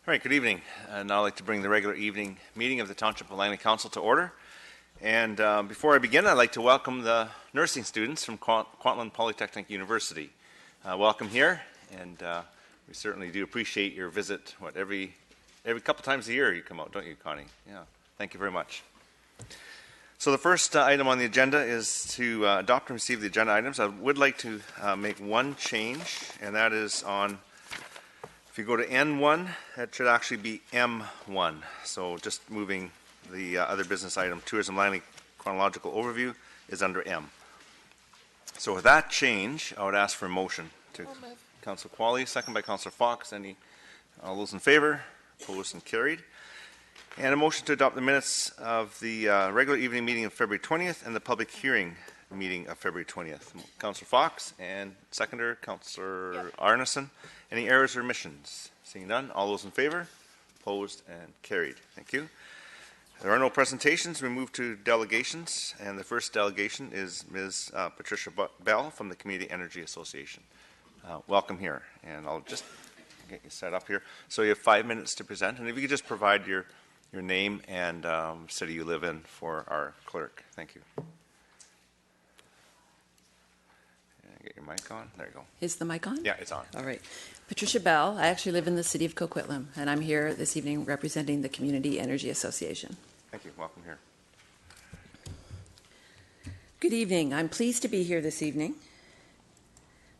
All right, good evening. Now I'd like to bring the regular evening meeting of the Township of Langley Council to order. And before I begin, I'd like to welcome the nursing students from Kwantlen Polytechnic University. Welcome here, and we certainly do appreciate your visit. Every couple times a year you come out, don't you, Connie? Yeah, thank you very much. So the first item on the agenda is to adopt and receive the agenda items. I would like to make one change, and that is on, if you go to N1, that should actually be M1. So just moving the other business item, Tourism Langley Chronological Overview, is under M. So with that change, I would ask for a motion to Councillor Qualley, second by Councillor Fox. All those in favor? Opposed and carried. And a motion to adopt the minutes of the regular evening meeting of February 20th and the public hearing meeting of February 20th. Councillor Fox and seconder, Councillor Arneson. Any errors or omissions? Seeing none, all those in favor? Opposed and carried. Thank you. There are no presentations. We move to delegations, and the first delegation is Ms. Patricia Bell from the Community Energy Association. Welcome here, and I'll just get you set up here. So you have 5 minutes to present, and if you could just provide your name and city you live in for our clerk. Thank you. Get your mic on. There you go. Is the mic on? Yeah, it's on. All right. Patricia Bell. I actually live in the city of Coquitlam, and I'm here this evening representing the Community Energy Association. Thank you. Welcome here. Good evening. I'm pleased to be here this evening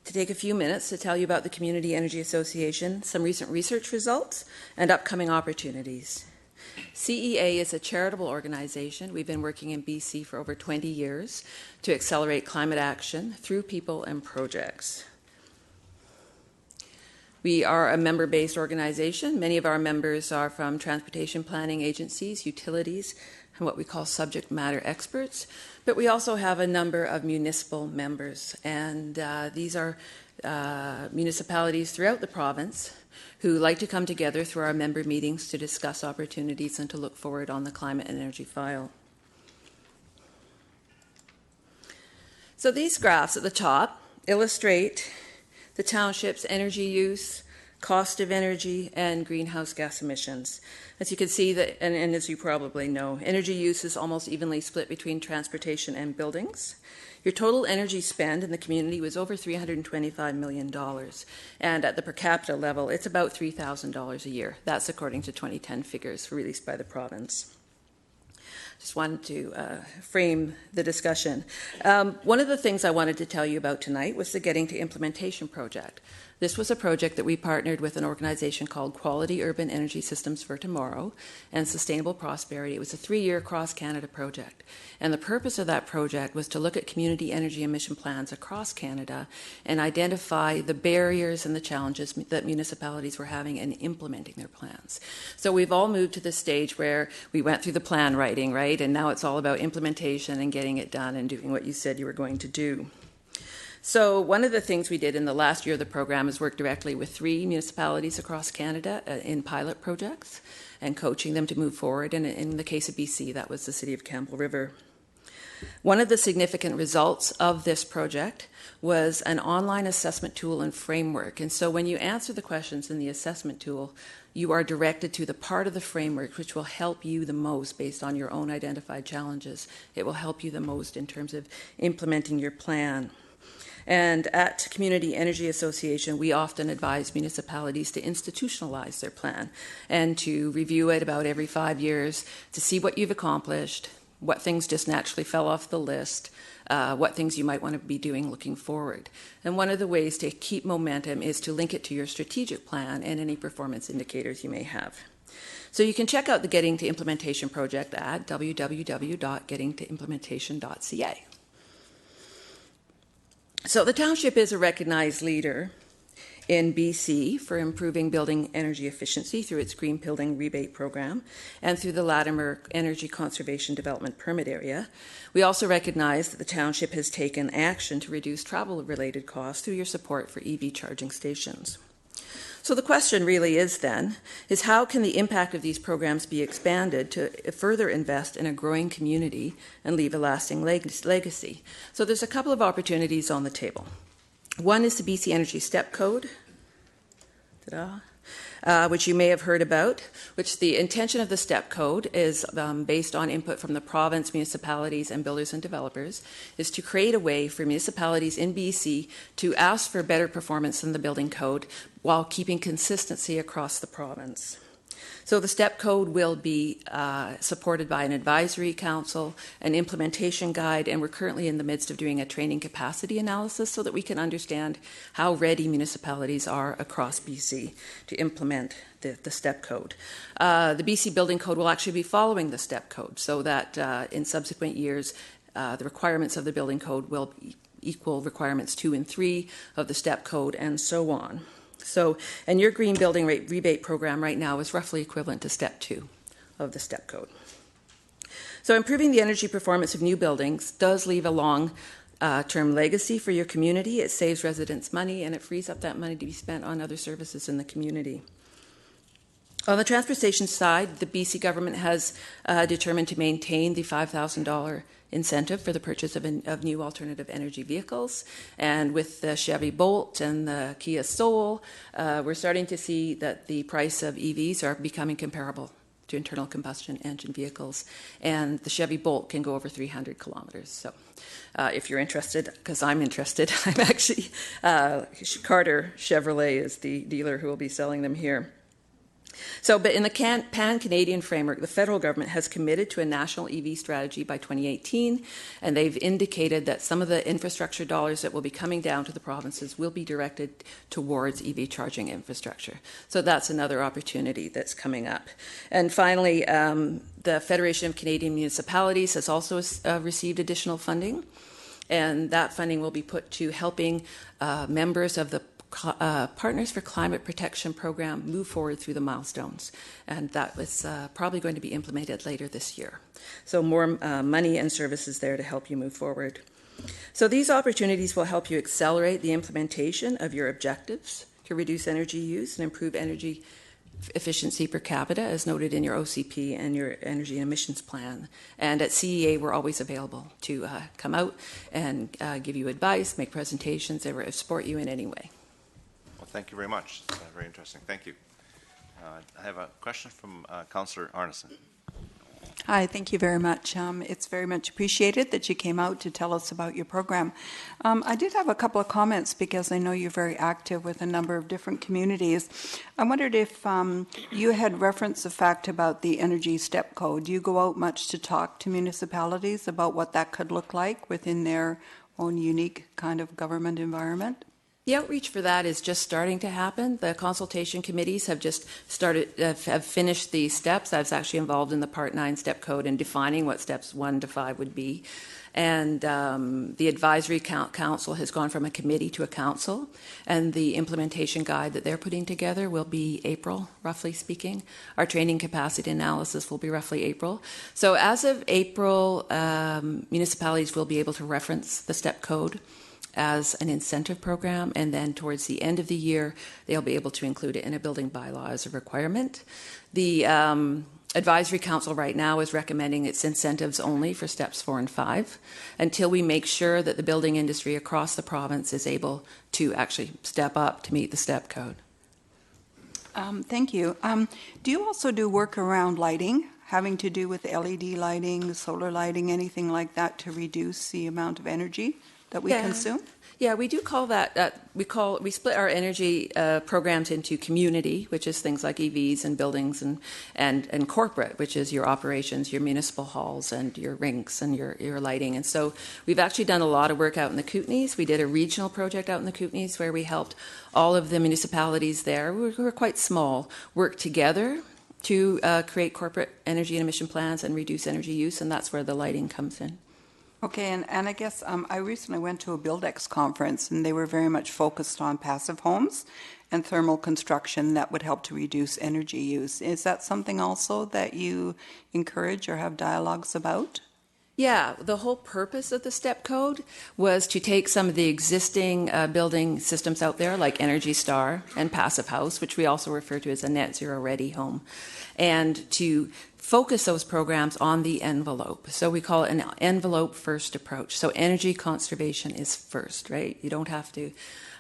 to take a few minutes to tell you about the Community Energy Association, some recent research results, and upcoming opportunities. CEA is a charitable organization. We've been working in BC for over 20 years to accelerate climate action through people and projects. We are a member-based organization. Many of our members are from transportation planning agencies, utilities, and what we call subject matter experts. But we also have a number of municipal members, and these are municipalities throughout the province who like to come together through our member meetings to discuss opportunities and to look forward on the climate and energy file. So these graphs at the top illustrate the township's energy use, cost of energy, and greenhouse gas emissions. As you can see, and as you probably know, energy use is almost evenly split between transportation and buildings. Your total energy spend in the community was over $325 million. And at the per capita level, it's about $3,000 a year. That's according to 2010 figures released by the province. Just wanted to frame the discussion. One of the things I wanted to tell you about tonight was the Getting to Implementation project. This was a project that we partnered with an organization called Quality Urban Energy Systems for Tomorrow and Sustainable Prosperity. It was a 3-year cross-Canada project. And the purpose of that project was to look at community energy emission plans across Canada and identify the barriers and the challenges that municipalities were having in implementing their plans. So we've all moved to the stage where we went through the plan writing, right? And now it's all about implementation and getting it done and doing what you said you were going to do. So one of the things we did in the last year of the program is work directly with 3 municipalities across Canada in pilot projects and coaching them to move forward. And in the case of BC, that was the city of Campbell River. One of the significant results of this project was an online assessment tool and framework. And so when you answer the questions in the assessment tool, you are directed to the part of the framework which will help you the most based on your own identified challenges. It will help you the most in terms of implementing your plan. And at Community Energy Association, we often advise municipalities to institutionalize their plan and to review it about every 5 years to see what you've accomplished, what things just naturally fell off the list, what things you might want to be doing looking forward. And one of the ways to keep momentum is to link it to your strategic plan and any performance indicators you may have. So you can check out the Getting to Implementation project at www.gettingtoimplementation.ca. So the township is a recognized leader in BC for improving building energy efficiency through its Green Building Rebate Program and through the Latimer Energy Conservation Development Permit Area. We also recognize that the township has taken action to reduce travel-related costs through your support for EV charging stations. So the question really is then, is how can the impact of these programs be expanded to further invest in a growing community and leave a lasting legacy? So there's a couple of opportunities on the table. One is the BC Energy Step Code. Ta-da. which you may have heard about, which the intention of the STEP code is based on input from the province, municipalities, and builders and developers, is to create a way for municipalities in BC to ask for better performance than the building code while keeping consistency across the province. So the STEP code will be supported by an advisory council, an implementation guide, and we're currently in the midst of doing a training capacity analysis so that we can understand how ready municipalities are across BC to implement the STEP code. The BC Building Code will actually be following the STEP code so that in subsequent years the requirements of the building code will equal requirements 2 and 3 of the STEP code and so on. So, and your green building rate rebate program right now is roughly equivalent to step 2 of the STEP code. So improving the energy performance of new buildings does leave a long-term legacy for your community. It saves residents money and it frees up that money to be spent on other services in the community. On the transportation side, the BC government has determined to maintain the $5,000 incentive for the purchase of new alternative energy vehicles. And with the Chevy Bolt and the Kia Soul, we're starting to see that the price of EVs are becoming comparable to internal combustion engine vehicles. And the Chevy Bolt can go over 300 kilometers. So if you're interested, because I'm interested, I'm actually, Carter Chevrolet is the dealer who will be selling them here. So, but in the pan-Canadian framework, the federal government has committed to a national EV strategy by 2018, and they've indicated that some of the infrastructure dollars that will be coming down to the provinces will be directed towards EV charging infrastructure. So that's another opportunity that's coming up. And finally, the Federation of Canadian Municipalities has also received additional funding, and that funding will be put to helping members of the Partners for Climate Protection program move forward through the milestones, and that was probably going to be implemented later this year. So more money and services there to help you move forward. So these opportunities will help you accelerate the implementation of your objectives to reduce energy use and improve energy efficiency per capita, as noted in your OCP and your energy and emissions plan. And at CEA, we're always available to come out and give you advice, make presentations, or support you in any way. Thank you very much. It's very interesting. Thank you. I have a question from Councillor Arneson. Hi, thank you very much. It's very much appreciated that you came out to tell us about your program. I did have a couple of comments because I know you're very active with a number of different communities. I wondered if you had referenced the fact about the Energy Step Code. Do you go out much to talk to municipalities about what that could look like within their own unique kind of government environment? The outreach for that is just starting to happen. The consultation committees have just started, have finished the steps. I was actually involved in the Part 9 step code and defining what steps 1 to 5 would be. And the advisory council has gone from a committee to a council. And the implementation guide that they're putting together will be April, roughly speaking. Our training capacity analysis will be roughly April. So as of April, municipalities will be able to reference the step code as an incentive program, and then towards the end of the year, they'll be able to include it in a building bylaw as a requirement. The advisory council right now is recommending it's incentives only for steps 4 and 5 until we make sure that the building industry across the province is able to actually step up to meet the step code. Thank you. Do you also do work around lighting, having to do with LED lighting, solar lighting, anything like that to reduce the amount of energy that we consume? Yeah, we do call that, we split our energy programs into community, which is things like EVs and buildings, and corporate, which is your operations, your municipal halls and your rinks and your lighting. And so we've actually done a lot of work out in the Kootenays. We did a regional project out in the Kootenays where we helped all of the municipalities there, who are quite small, work together to create corporate energy and emission plans and reduce energy use, and that's where the lighting comes in. Okay, and I guess I recently went to a Buildex conference, and they were very much focused on passive homes and thermal construction that would help to reduce energy use. Is that something also that you encourage or have dialogues about? Yeah, the whole purpose of the STEP code was to take some of the existing building systems out there, like Energy Star and Passive House, which we also refer to as a net zero ready home, and to focus those programs on the envelope. So we call it an envelope first approach. So energy conservation is first, right? You don't have to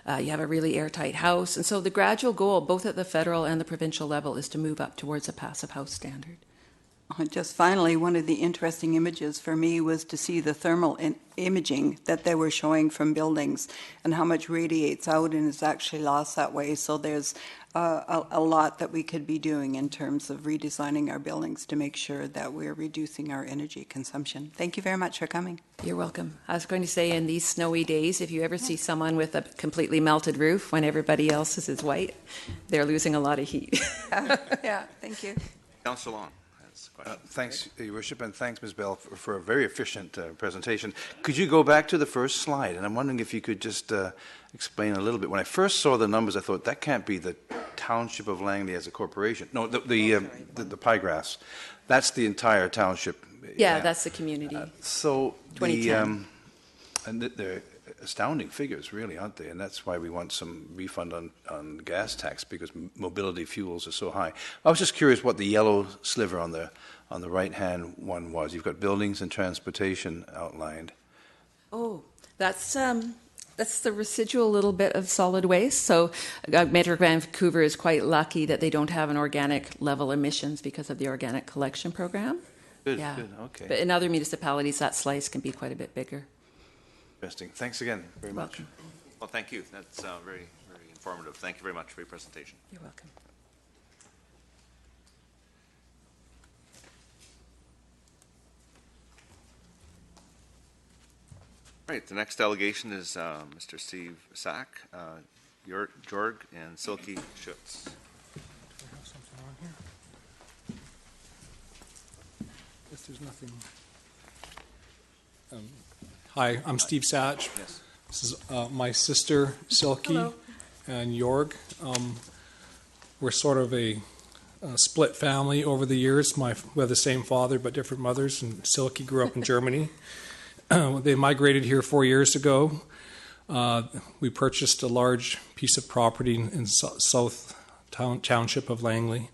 You have a really airtight house. And so the gradual goal, both at the federal and the provincial level, is to move up towards a passive house standard. Just finally, one of the interesting images for me was to see the thermal imaging that they were showing from buildings and how much radiates out and is actually lost that way. So there's a lot that we could be doing in terms of redesigning our buildings to make sure that we're reducing our energy consumption. Thank you very much for coming. You're welcome. I was going to say, in these snowy days, if you ever see someone with a completely melted roof when everybody else's is white, they're losing a lot of heat. Yeah, thank you. Councillor Long. Thanks, Your Worship, and thanks, Ms. Bell, for a very efficient presentation. Could you go back to the first slide? And I'm wondering if you could just explain a little bit. When I first saw the numbers, I thought that can't be the Township of Langley as a corporation. No, the pie graphs. That's the entire township. Yeah, that's the community. So 2010. And they're astounding figures, really, aren't they? And that's why we want some refund on gas tax, because mobility fuels are so high. I was just curious what the yellow sliver on the right-hand one was. You've got buildings and transportation outlined. Oh, that's the residual little bit of solid waste. So Metro Vancouver is quite lucky that they don't have an organic level emissions because of the organic collection program. Good, yeah. good, okay. But in other municipalities, that slice can be quite a bit bigger. Interesting. Thanks again very much. Welcome. Well, thank you. That's very, very informative. Thank you very much for your presentation. You're welcome. Right, the next delegation is Mr. Steve Sack, Jorg, and Silke Schutz. If there's nothing. Hi, I'm Steve Satch. Yes. This is my sister, Silke. Hello. And Jorg. We're sort of a split family over the years. We have the same father but different mothers, and Silke grew up in Germany. They migrated here 4 years ago. We purchased a large piece of property in South Township of Langley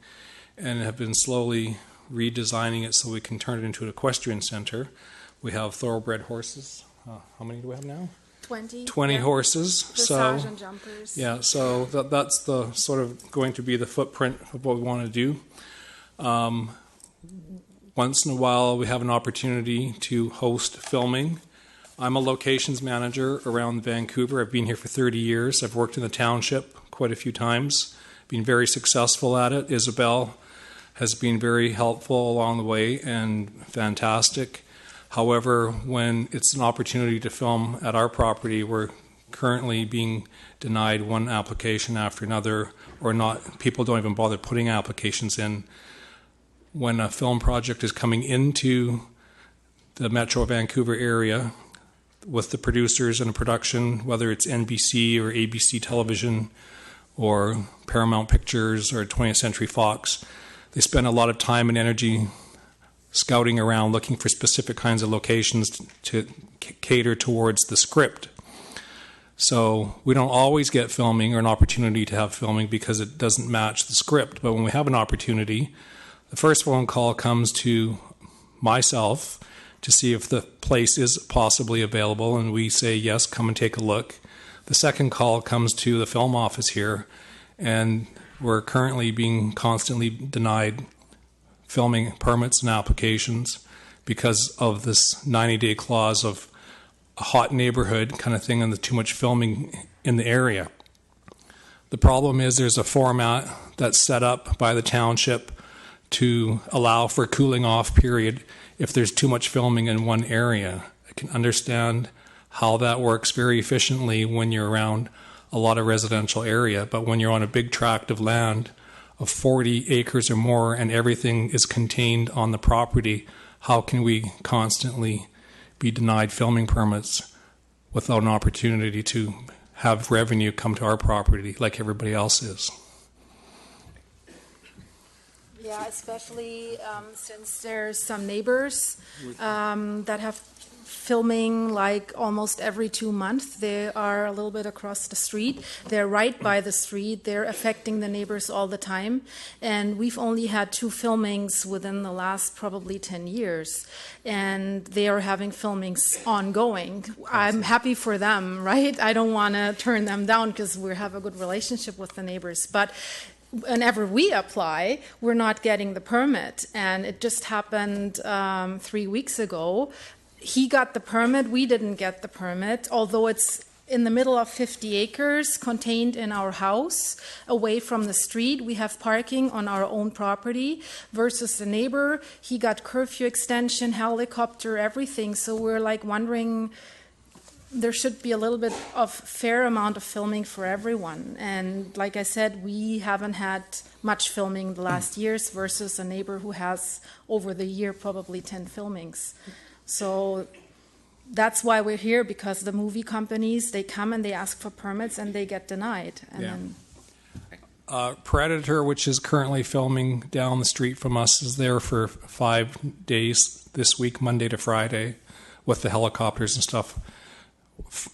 and have been slowly redesigning it so we can turn it into an equestrian center. We have thoroughbred horses. How many do we have now? 20. 20 horses. Dressage and jumpers. Yeah, so that's the sort of going to be the footprint of what we want to do. Once in a while, we have an opportunity to host filming. I'm a locations manager around Vancouver. I've been here for 30 years. I've worked in the township quite a few times, been very successful at it. Isabel has been very helpful along the way and fantastic. However, when it's an opportunity to film at our property, we're currently being denied one application after another, or not. People don't even bother putting applications in. When a film project is coming into the Metro Vancouver area with the producers and a production, whether it's NBC or ABC Television or Paramount Pictures or 20th Century Fox, they spend a lot of time and energy scouting around looking for specific kinds of locations to cater towards the script. So we don't always get filming or an opportunity to have filming because it doesn't match the script. But when we have an opportunity, the first phone call comes to myself to see if the place is possibly available, and we say, yes, come and take a look. The second call comes to the film office here, and we're currently being constantly denied filming permits and applications because of this 90-day clause of a hot neighborhood kind of thing and the too much filming in the area. The problem is there's a format that's set up by the township to allow for a cooling off period if there's too much filming in one area. I can understand how that works very efficiently when you're around a lot of residential area, but when you're on a big tract of land of 40 acres or more and everything is contained on the property, how can we constantly be denied filming permits without an opportunity to have revenue come to our property like everybody else is? Yeah, especially since there's some neighbors that have filming like almost every 2 months. They are a little bit across the street. They're right by the street. They're affecting the neighbors all the time. And we've only had 2 filmings within the last probably 10 years. And they are having filmings ongoing. I'm happy for them, right? I don't want to turn them down because we have a good relationship with the neighbors. But whenever we apply, we're not getting the permit. And it just happened 3 weeks ago. He got the permit, we didn't get the permit, although it's in the middle of 50 acres contained in our house, away from the street. We have parking on our own property versus the neighbor. He got curfew extension, helicopter, everything. So we're like wondering, there should be a little bit of fair amount of filming for everyone. And like I said, we haven't had much filming the last years versus a neighbor who has over the year probably 10 filmings. So that's why we're here, because the movie companies, they come and they ask for permits and they get denied. And then Predator, which is currently filming down the street from us, is there for 5 days this week, Monday to Friday, with the helicopters and stuff.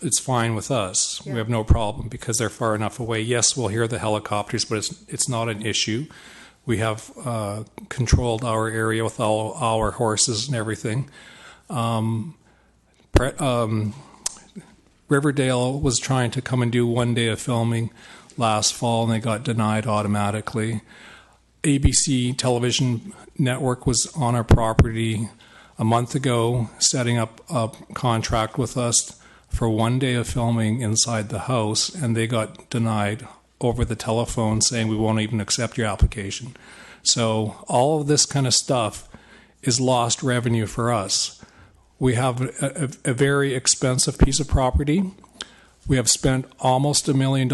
It's fine with us. Yeah. We have no problem because they're far enough away. Yes, we'll hear the helicopters, but it's not an issue. We have controlled our area with all our horses and everything. Riverdale was trying to come and do 1 day of filming last fall, and they got denied automatically. ABC television network was on our property a month ago, setting up a contract with us for 1 day of filming inside the house, and they got denied over the telephone, saying we won't even accept your application. So all of this kind of stuff is lost revenue for us. We have a very expensive piece of property. We have spent almost $1 million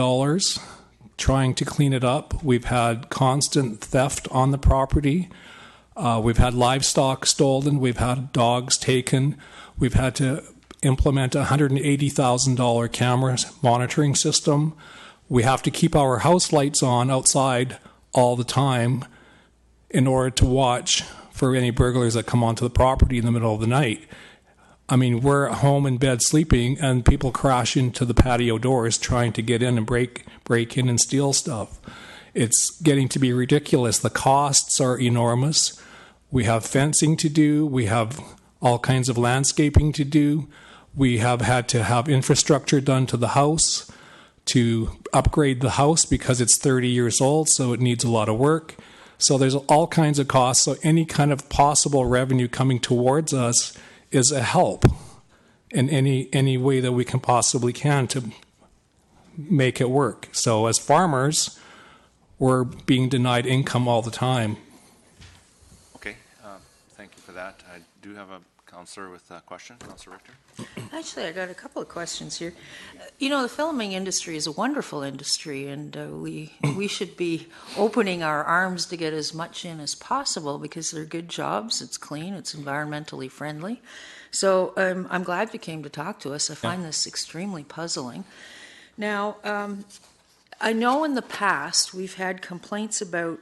trying to clean it up. We've had constant theft on the property. We've had livestock stolen. We've had dogs taken. We've had to implement a $180,000 camera monitoring system. We have to keep our house lights on outside all the time in order to watch for any burglars that come onto the property in the middle of the night. I mean, we're at home in bed sleeping, and people crash into the patio doors trying to get in and break in and steal stuff. It's getting to be ridiculous. The costs are enormous. We have fencing to do. We have all kinds of landscaping to do. We have had to have infrastructure done to the house to upgrade the house because it's 30 years old, so it needs a lot of work. So there's all kinds of costs. So any kind of possible revenue coming towards us is a help in any way that we can possibly to make it work. So as farmers, we're being denied income all the time. Okay, thank you for that. I do have a counselor with a question. Counselor Richter. Actually, I got a couple of questions here. You know, the filming industry is a wonderful industry, and we should be opening our arms to get as much in as possible because they're good jobs. It's clean. It's environmentally friendly. So I'm glad you came to talk to us. I find this extremely puzzling. Now, I know in the past we've had complaints about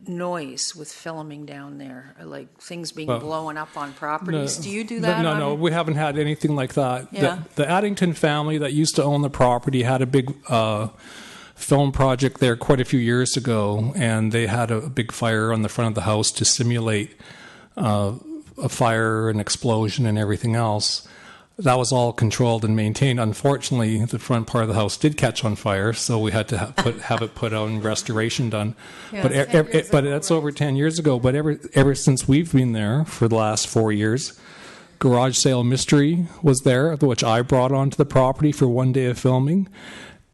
noise with filming down there, like things being blown up on properties. Do you do that? No, we haven't had anything like that. Yeah. The Addington family that used to own the property had a big film project there quite a few years ago, and they had a big fire on the front of the house to simulate a fire and explosion and everything else. That was all controlled and maintained. Unfortunately, the front part of the house did catch on fire, so we had to have it put out and restoration done. Yeah, But that's over 10 years ago. But ever since we've been there for the last 4 years, Garage Sale Mystery was there, which I brought onto the property for 1 day of filming.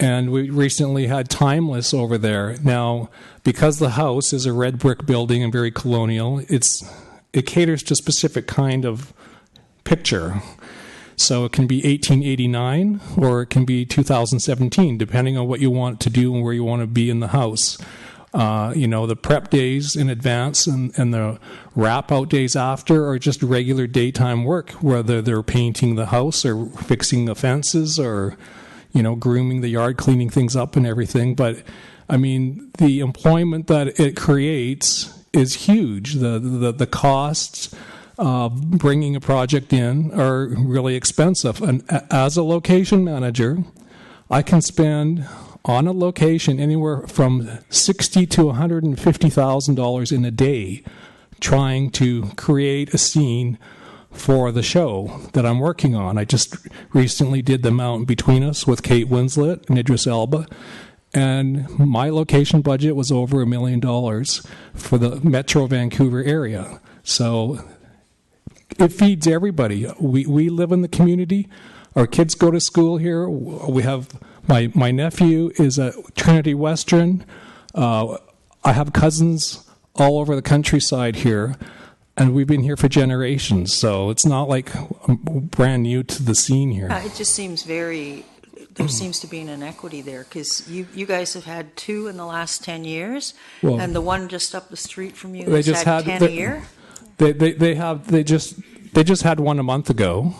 And we recently had Timeless over there. Now, because the house is a red brick building and very colonial, it caters to a specific kind of picture. So it can be 1889 or it can be 2017, depending on what you want to do and where you want to be in the house. The prep days in advance and the wrap out days after are just regular daytime work, whether they're painting the house or fixing the fences or, grooming the yard, cleaning things up and everything. But, I mean, the employment that it creates is huge. The costs, bringing a project in are really expensive. And as a location manager, I can spend on a location anywhere from $60,000 to $150,000 in a day trying to create a scene for the show that I'm working on. I just recently did The Mountain Between Us with Kate Winslet and Idris Elba, and my location budget was over $1 million for the Metro Vancouver area. So it feeds everybody. We live in the community. Our kids go to school here. We have my nephew is at Trinity Western. I have cousins all over the countryside here, and we've been here for generations. So it's not like I'm brand new to the scene here. It just seems there seems to be an inequity there, because you guys have had 2 in the last 10 years, Well, and the one just up the street from you they has just had had 10 a year. They just had one a month ago.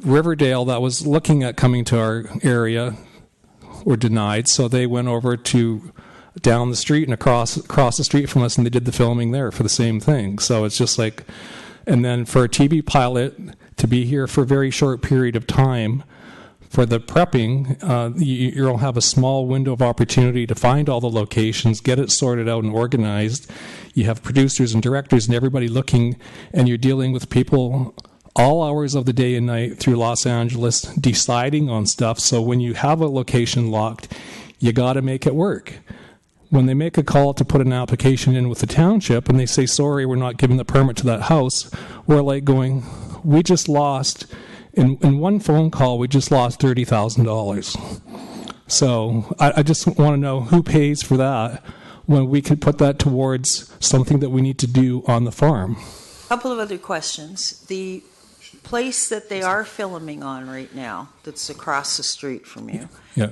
Riverdale that was looking at coming to our area were denied, so they went over to down the street and across the street from us, and they did the filming there for the same thing. So it's just like, and then for a TV pilot to be here for a very short period of time for the prepping, you'll have a small window of opportunity to find all the locations, get it sorted out and organized. You have producers and directors and everybody looking, and you're dealing with people all hours of the day and night through Los Angeles deciding on stuff. So when you have a location locked, you got to make it work. When they make a call to put an application in with the township and they say, sorry, we're not giving the permit to that house, we're like going, we just lost, in one phone call, we just lost $30,000. So I just want to know who pays for that when we could put that towards something that we need to do on the farm. A couple of other questions. The place that they are filming on right now, that's across the street from you,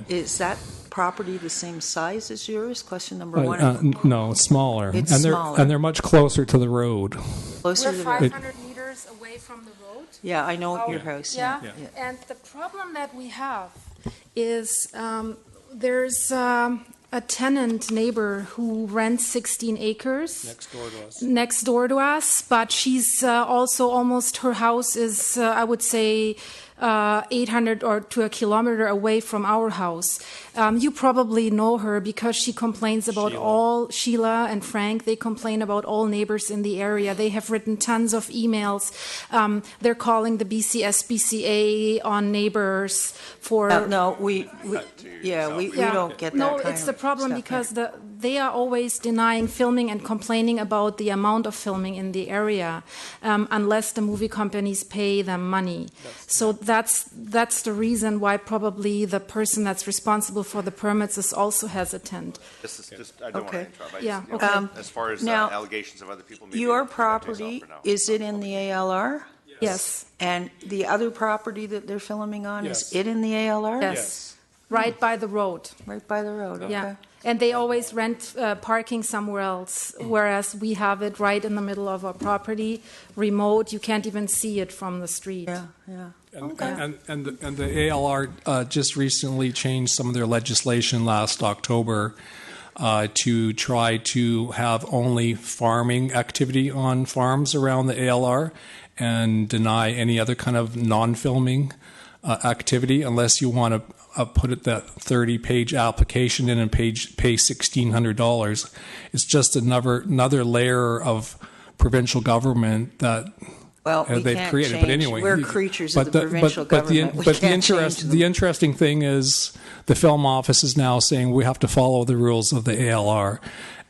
is that property the same size as yours? Question number one. No, it's smaller. It's smaller. And they're much closer to the road. We're 500 meters away from the road. Yeah, I know your house. Yeah. And the problem that we have is there's a tenant neighbor who rents 16 acres next door to us, but she's also almost, her house is, I would say, 800 or to a kilometer away from our house. You probably know her because she complains about Sheila and Frank, they complain about all neighbors in the area. They have written tons of emails. They're calling the BCSBCA on neighbors for... we don't get that No, kind it's the of problem stuff because here. they are always denying filming and complaining about the amount of filming in the area unless the movie companies pay them money. So that's the reason why probably the person that's responsible for the permits is also hesitant. This is just, I don't want to interrupt. As far as now, allegations of other people, maybe your property, is it in the ALR? Yes. And the other property that they're filming on, is it in the ALR? Yes. Right by the road. Right by the road, okay. Yeah. And they always rent parking somewhere else, whereas we have it right in the middle of our property, remote. You can't even see it from the street. Yeah. And the ALR just recently changed some of their legislation last October to try to have only farming activity on farms around the ALR and deny any other kind of non-filming activity unless you want to put it that 30-page application in and pay $1,600. It's just another layer of provincial government that we they've can't created. change. But anyway, we're creatures of the provincial government. The interesting thing is the film office is now saying we have to follow the rules of the ALR.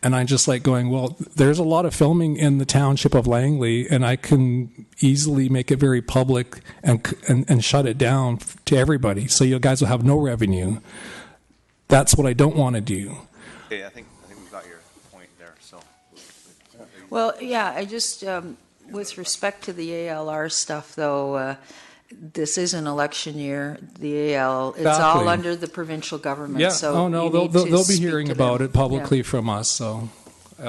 And I'm just like going, well, there's a lot of filming in the township of Langley, and I can easily make it very public and shut it down to everybody. So you guys will have no revenue. That's what I don't want to do. Okay, I think we've got your point there. So, well, yeah, I just with respect to the ALR stuff, though. This is an election year. The AL, it's all under the provincial government. Yeah. So they'll be hearing about it publicly from us. So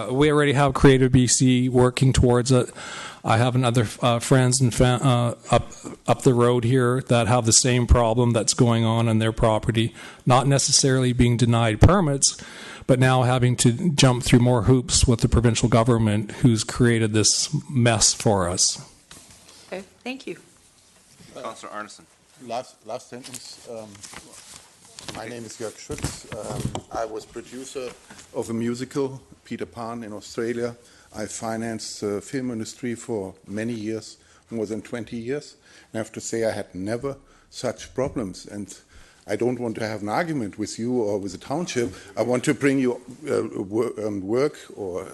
we already have Creative BC working towards it. I have another friends and up the road here that have the same problem that's going on their property. Not necessarily being denied permits, but now having to jump through more hoops with the provincial government who's created this mess for us. Okay, thank you. Councillor Arneson. Last sentence. My name is Jörg Schütz. I was producer of a musical, Peter Pan, in Australia. I financed the film industry for many years, more than 20 years. And I have to say I had never such problems. And I don't want to have an argument with you or with the township. I want to bring you work or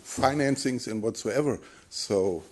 financings and whatsoever. So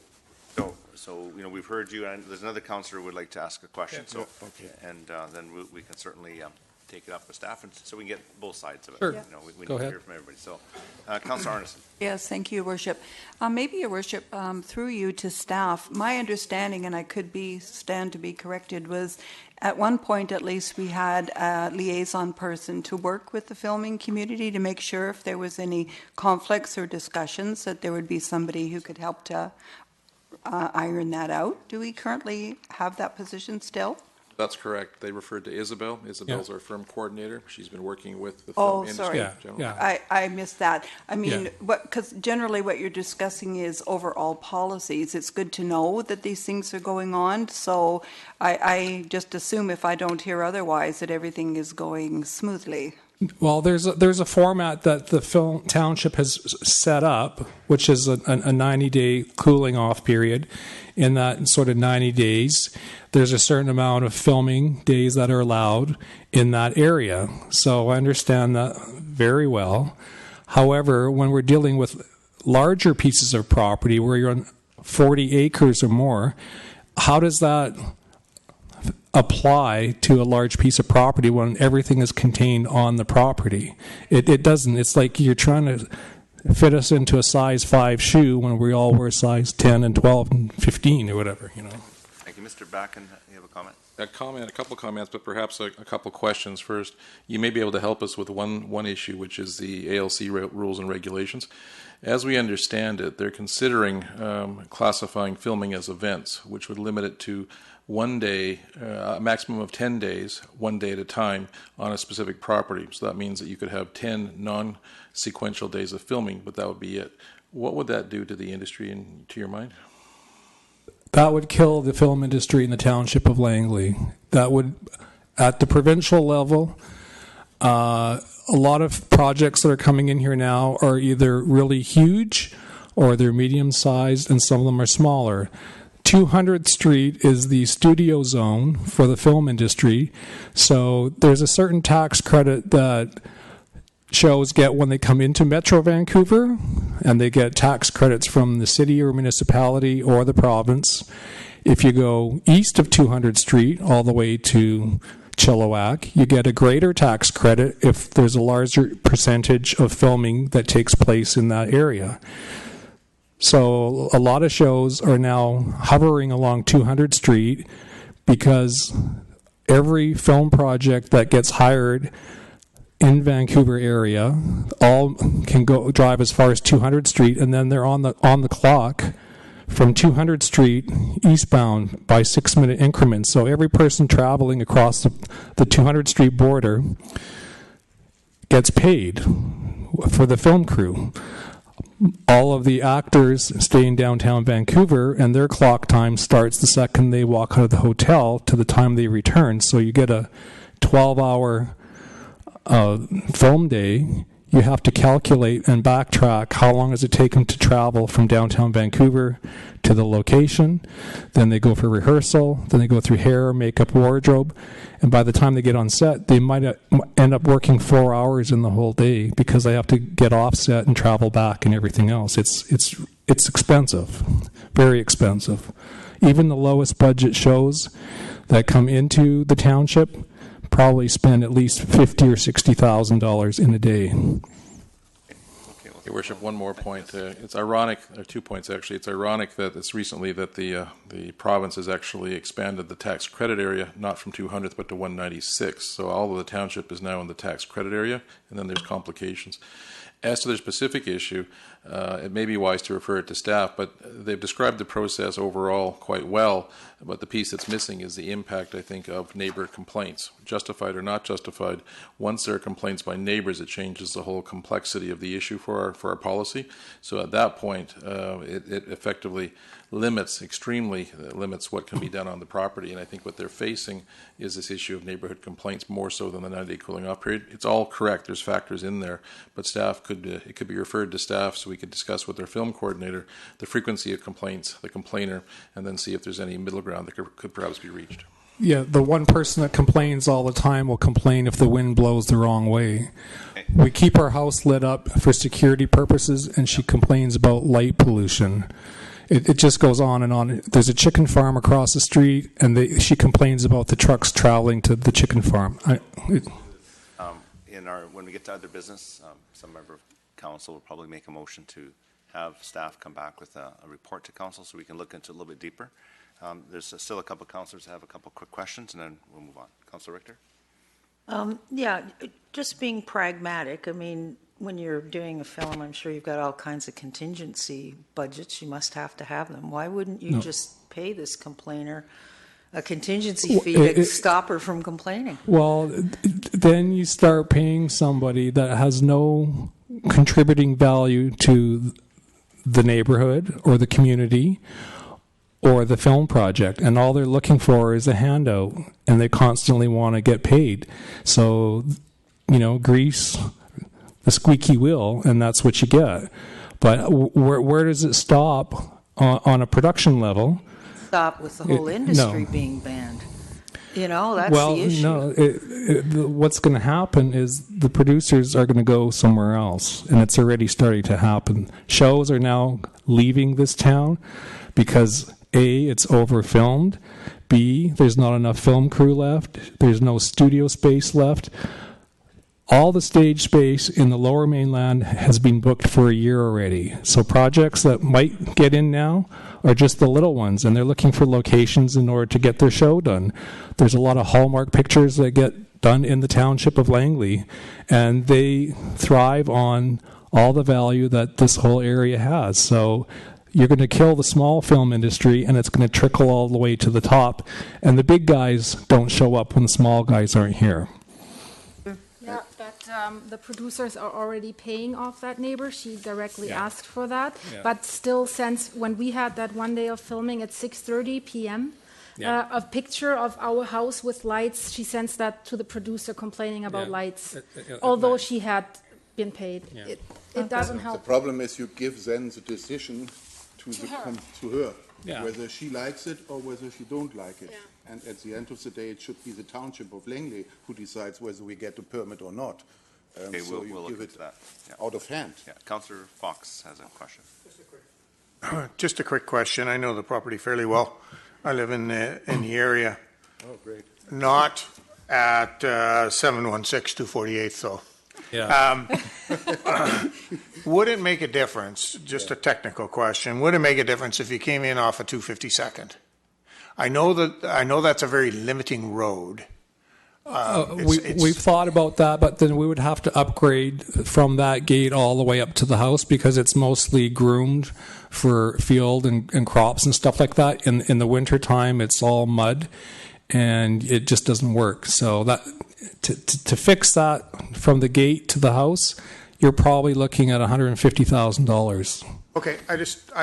we've heard you, and there's another councillor who would like to ask a question. Yeah, okay. And then we can certainly take it up with staff, and so we can get both sides of it. Sure. We Go need to ahead. hear from everybody. So, Councillor Arneson. Yes, thank you, Your Worship. Maybe, Your Worship, through you to staff, my understanding, and I could stand to be corrected, was at one point at least we had a liaison person to work with the filming community to make sure if there was any conflicts or discussions that there would be somebody who could help to iron that out. Do we currently have that position still? That's correct. They referred to Isabel. Isabel's our firm coordinator. She's been working with the Oh, film sorry. industry in general. Yeah. I missed that. I mean, because generally what you're discussing is overall policies. It's good to know that these things are going on. So I just assume if I don't hear otherwise that everything is going smoothly. Well, there's a format that the film township has set up, which is a 90-day cooling off period. In that sort of 90 days, there's a certain amount of filming days that are allowed in that area. So I understand that very well. However, when we're dealing with larger pieces of property where you're on 40 acres or more, how does that apply to a large piece of property when everything is contained on the property? It doesn't. It's like you're trying to fit us into a size 5 shoe when we all wear size 10 and 12 and 15 or whatever, Thank you. Mr. Backen, you have a comment? A couple of comments, but perhaps a couple of questions first. You may be able to help us with one issue, which is the ALC rules and regulations. As we understand it, they're considering classifying filming as events, which would limit it to 1 day, a maximum of 10 days, 1 day at a time on a specific property. So that means that you could have 10 non-sequential days of filming, but that would be it. What would that do to the industry, and to your mind? That would kill the film industry in the township of Langley. That would, at the provincial level, a lot of projects that are coming in here now are either really huge or they're medium-sized, and some of them are smaller. 200th Street is the studio zone for the film industry, so there's a certain tax credit that shows get when they come into Metro Vancouver, and they get tax credits from the city or municipality or the province. If you go east of 200th Street all the way to Chilliwack, you get a greater tax credit if there's a larger percentage of filming that takes place in that area. So a lot of shows are now hovering along 200th Street because every film project that gets hired in Vancouver area all can go drive as far as 200th Street, and then they're on the clock from 200th Street eastbound by 6-minute increments. So every person traveling across the 200th Street border gets paid for the film crew. All of the actors stay in downtown Vancouver, and their clock time starts the second they walk out of the hotel to the time they return. So you get a 12-hour film day. You have to calculate and backtrack how long does it take them to travel from downtown Vancouver to the location. Then they go for rehearsal. Then they go through hair, makeup, wardrobe. And by the time they get on set, they might end up working 4 hours in the whole day because they have to get off set and travel back and everything else. It's expensive, very expensive. Even the lowest budget shows that come into the township probably spend at least $50,000 or $60,000 in a day. Okay, Your Worship, one more point. It's ironic, or 2 points actually. It's ironic that it's recently that the province has actually expanded the tax credit area, not from 200th but to 196. So all of the township is now in the tax credit area, and then there's complications. As to their specific issue, it may be wise to refer it to staff, but they've described the process overall quite well. But the piece that's missing is the impact, I think, of neighbor complaints, justified or not justified. Once there are complaints by neighbors, it changes the whole complexity of the issue for our policy. So at that point, it effectively extremely limits what can be done on the property. And I think what they're facing is this issue of neighborhood complaints more so than the 90-day cooling off period. It's all correct. There's factors in there, but staff it could be referred to staff so we could discuss with their film coordinator the frequency of complaints, the complainer, and then see if there's any middle ground that could perhaps be reached. Yeah, the one person that complains all the time will complain if the wind blows the wrong way. We keep our house lit up for security purposes, and she complains about light pollution. It just goes on and on. There's a chicken farm across the street, and she complains about the trucks traveling to the chicken farm. When we get to other business, some member of council will probably make a motion to have staff come back with a report to council so we can look into it a little bit deeper. There's still a couple of councillors that have a couple quick questions, and then we'll move on. Councillor Richter? Yeah, just being pragmatic. I mean, when you're doing a film, I'm sure you've got all kinds of contingency budgets. You must have to have them. Why wouldn't you just pay this complainer a contingency fee to stop her from complaining? Well, then you start paying somebody that has no contributing value to the neighborhood or the community or the film project, and all they're looking for is a handout, and they constantly want to get paid. So, grease the squeaky wheel, and that's what you get. But where does it stop on a production level? Stop with the whole industry being banned. That's the issue. No, what's going to happen is the producers are going to go somewhere else, and it's already starting to happen. Shows are now leaving this town because A, it's over-filmed, B, there's not enough film crew left, there's no studio space left. All the stage space in the Lower Mainland has been booked for a year already. So projects that might get in now are just the little ones, and they're looking for locations in order to get their show done. There's a lot of Hallmark pictures that get done in the township of Langley, and they thrive on all the value that this whole area has. So you're going to kill the small film industry, and it's going to trickle all the way to the top. And the big guys don't show up when the small guys aren't here. Yeah, but the producers are already paying off that neighbor. She directly asked for that. Yeah. But still, since when we had that one day of filming at 6:30 p.m., a picture of our house with lights, she sends that to the producer complaining about lights, although she had been paid. Yeah. It doesn't help. The problem is you give then the decision to her. Yeah. Whether she likes it or whether she don't like it. Yeah. And at the end of the day, it should be the Township of Langley who decides whether we get a permit or not. Okay, so we'll give look it into that. out of hand. Yeah. Councillor Fox has a question. Just a quick question. I know the property fairly well. I live in the area. Oh, great. Not at 716 248th, though. Yeah. Would it make a difference, just a technical question, would it make a difference if you came in off of 252nd? I know that's a very limiting road. We've thought about that, but then we would have to upgrade from that gate all the way up to the house because it's mostly groomed for field and crops and stuff like that. In the winter time, it's all mud, and it just doesn't work. So that to fix that from the gate to the house, you're probably looking at $150,000. Okay, I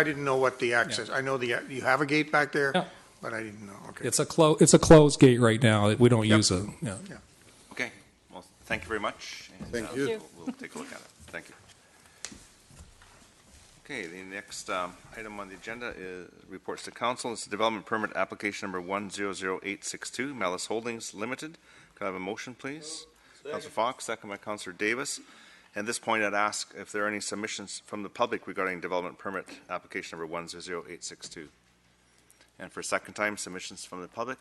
didn't know what the access. I know you have a gate back there. Yeah. But I didn't know. Okay. It's a closed gate right now. We don't use it. Yeah. Okay. Well, thank you very much. And, Thank you. We'll take a look at it. Thank you. Okay. The next item on the agenda is reports to council. It's the development permit application number 100862, Malice Holdings Limited. Can I have a motion, please? Councillor Fox, second by Councillor Davis. At this point, I'd ask if there are any submissions from the public regarding development permit application number 100862. And for a second time, submissions from the public.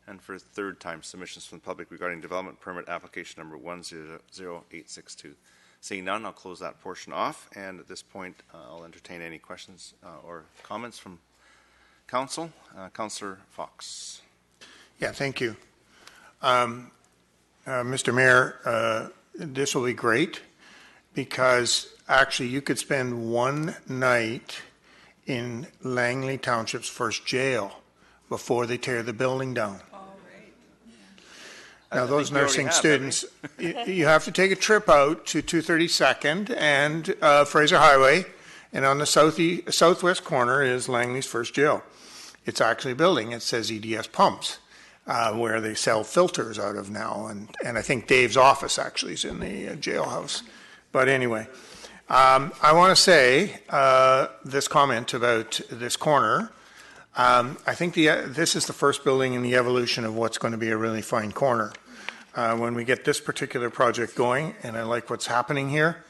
And for a third time, submissions from the public regarding development permit application number 100862. Seeing none, I'll close that portion off, and at this point, I'll entertain any questions or comments from council. Councillor Fox. Yeah, thank you. Mr. Mayor, this will be great because actually you could spend one night in Langley Township's first jail before they tear the building down. Now, those nursing students, you have to take a trip out to 232nd and Fraser Highway, and on the southwest corner is Langley's first jail. It's actually a building. It says EDS Pumps, where they sell filters out of now, and I think Dave's office actually is in the jailhouse. But anyway, I want to say this comment about this corner. I think this is the first building in the evolution of what's going to be a really fine corner. When we get this particular project going, and I like what's happening here,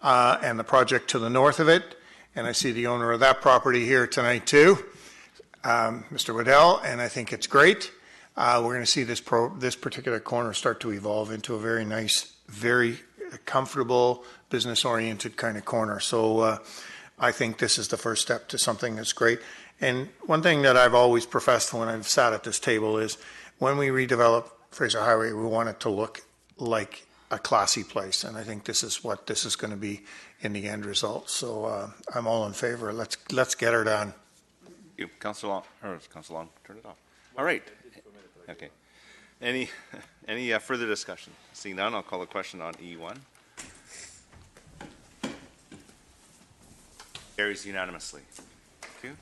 and the project to the north of it, and I see the owner of that property here tonight too, Mr. Waddell, and I think it's great. We're going to see this particular corner start to evolve into a very nice, very comfortable, business-oriented kind of corner. So I think this is the first step to something that's great. And one thing that I've always professed when I've sat at this table is when we redevelop Fraser Highway, we want it to look like a classy place. And I think this is what this is going to be in the end result. So I'm all in favor. Let's get her done. Thank you. Councillor Long, turn it off. All right. Okay. Any further discussion? Seeing none, I'll call the question on E1. Carries unanimously. Thank you.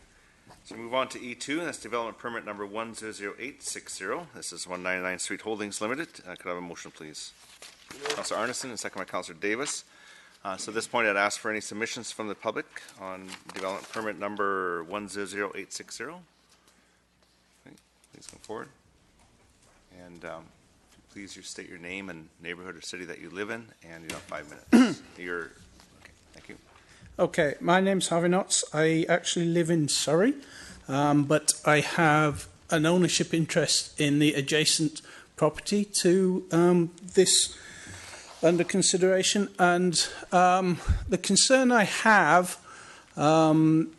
So move on to E2, and that's development permit number 100860. This is 199 Street Holdings Limited. Could I have a motion, please? Councillor Arneson, and second by Councillor Davis. So at this point, I'd ask for any submissions from the public on development permit number 100860. Okay, please come forward. And please state your name and neighborhood or city that you live in, and you have 5 minutes. Okay, thank you. Okay, my name's Harvey Knotts. I actually live in Surrey, but I have an ownership interest in the adjacent property to this under consideration. And the concern I have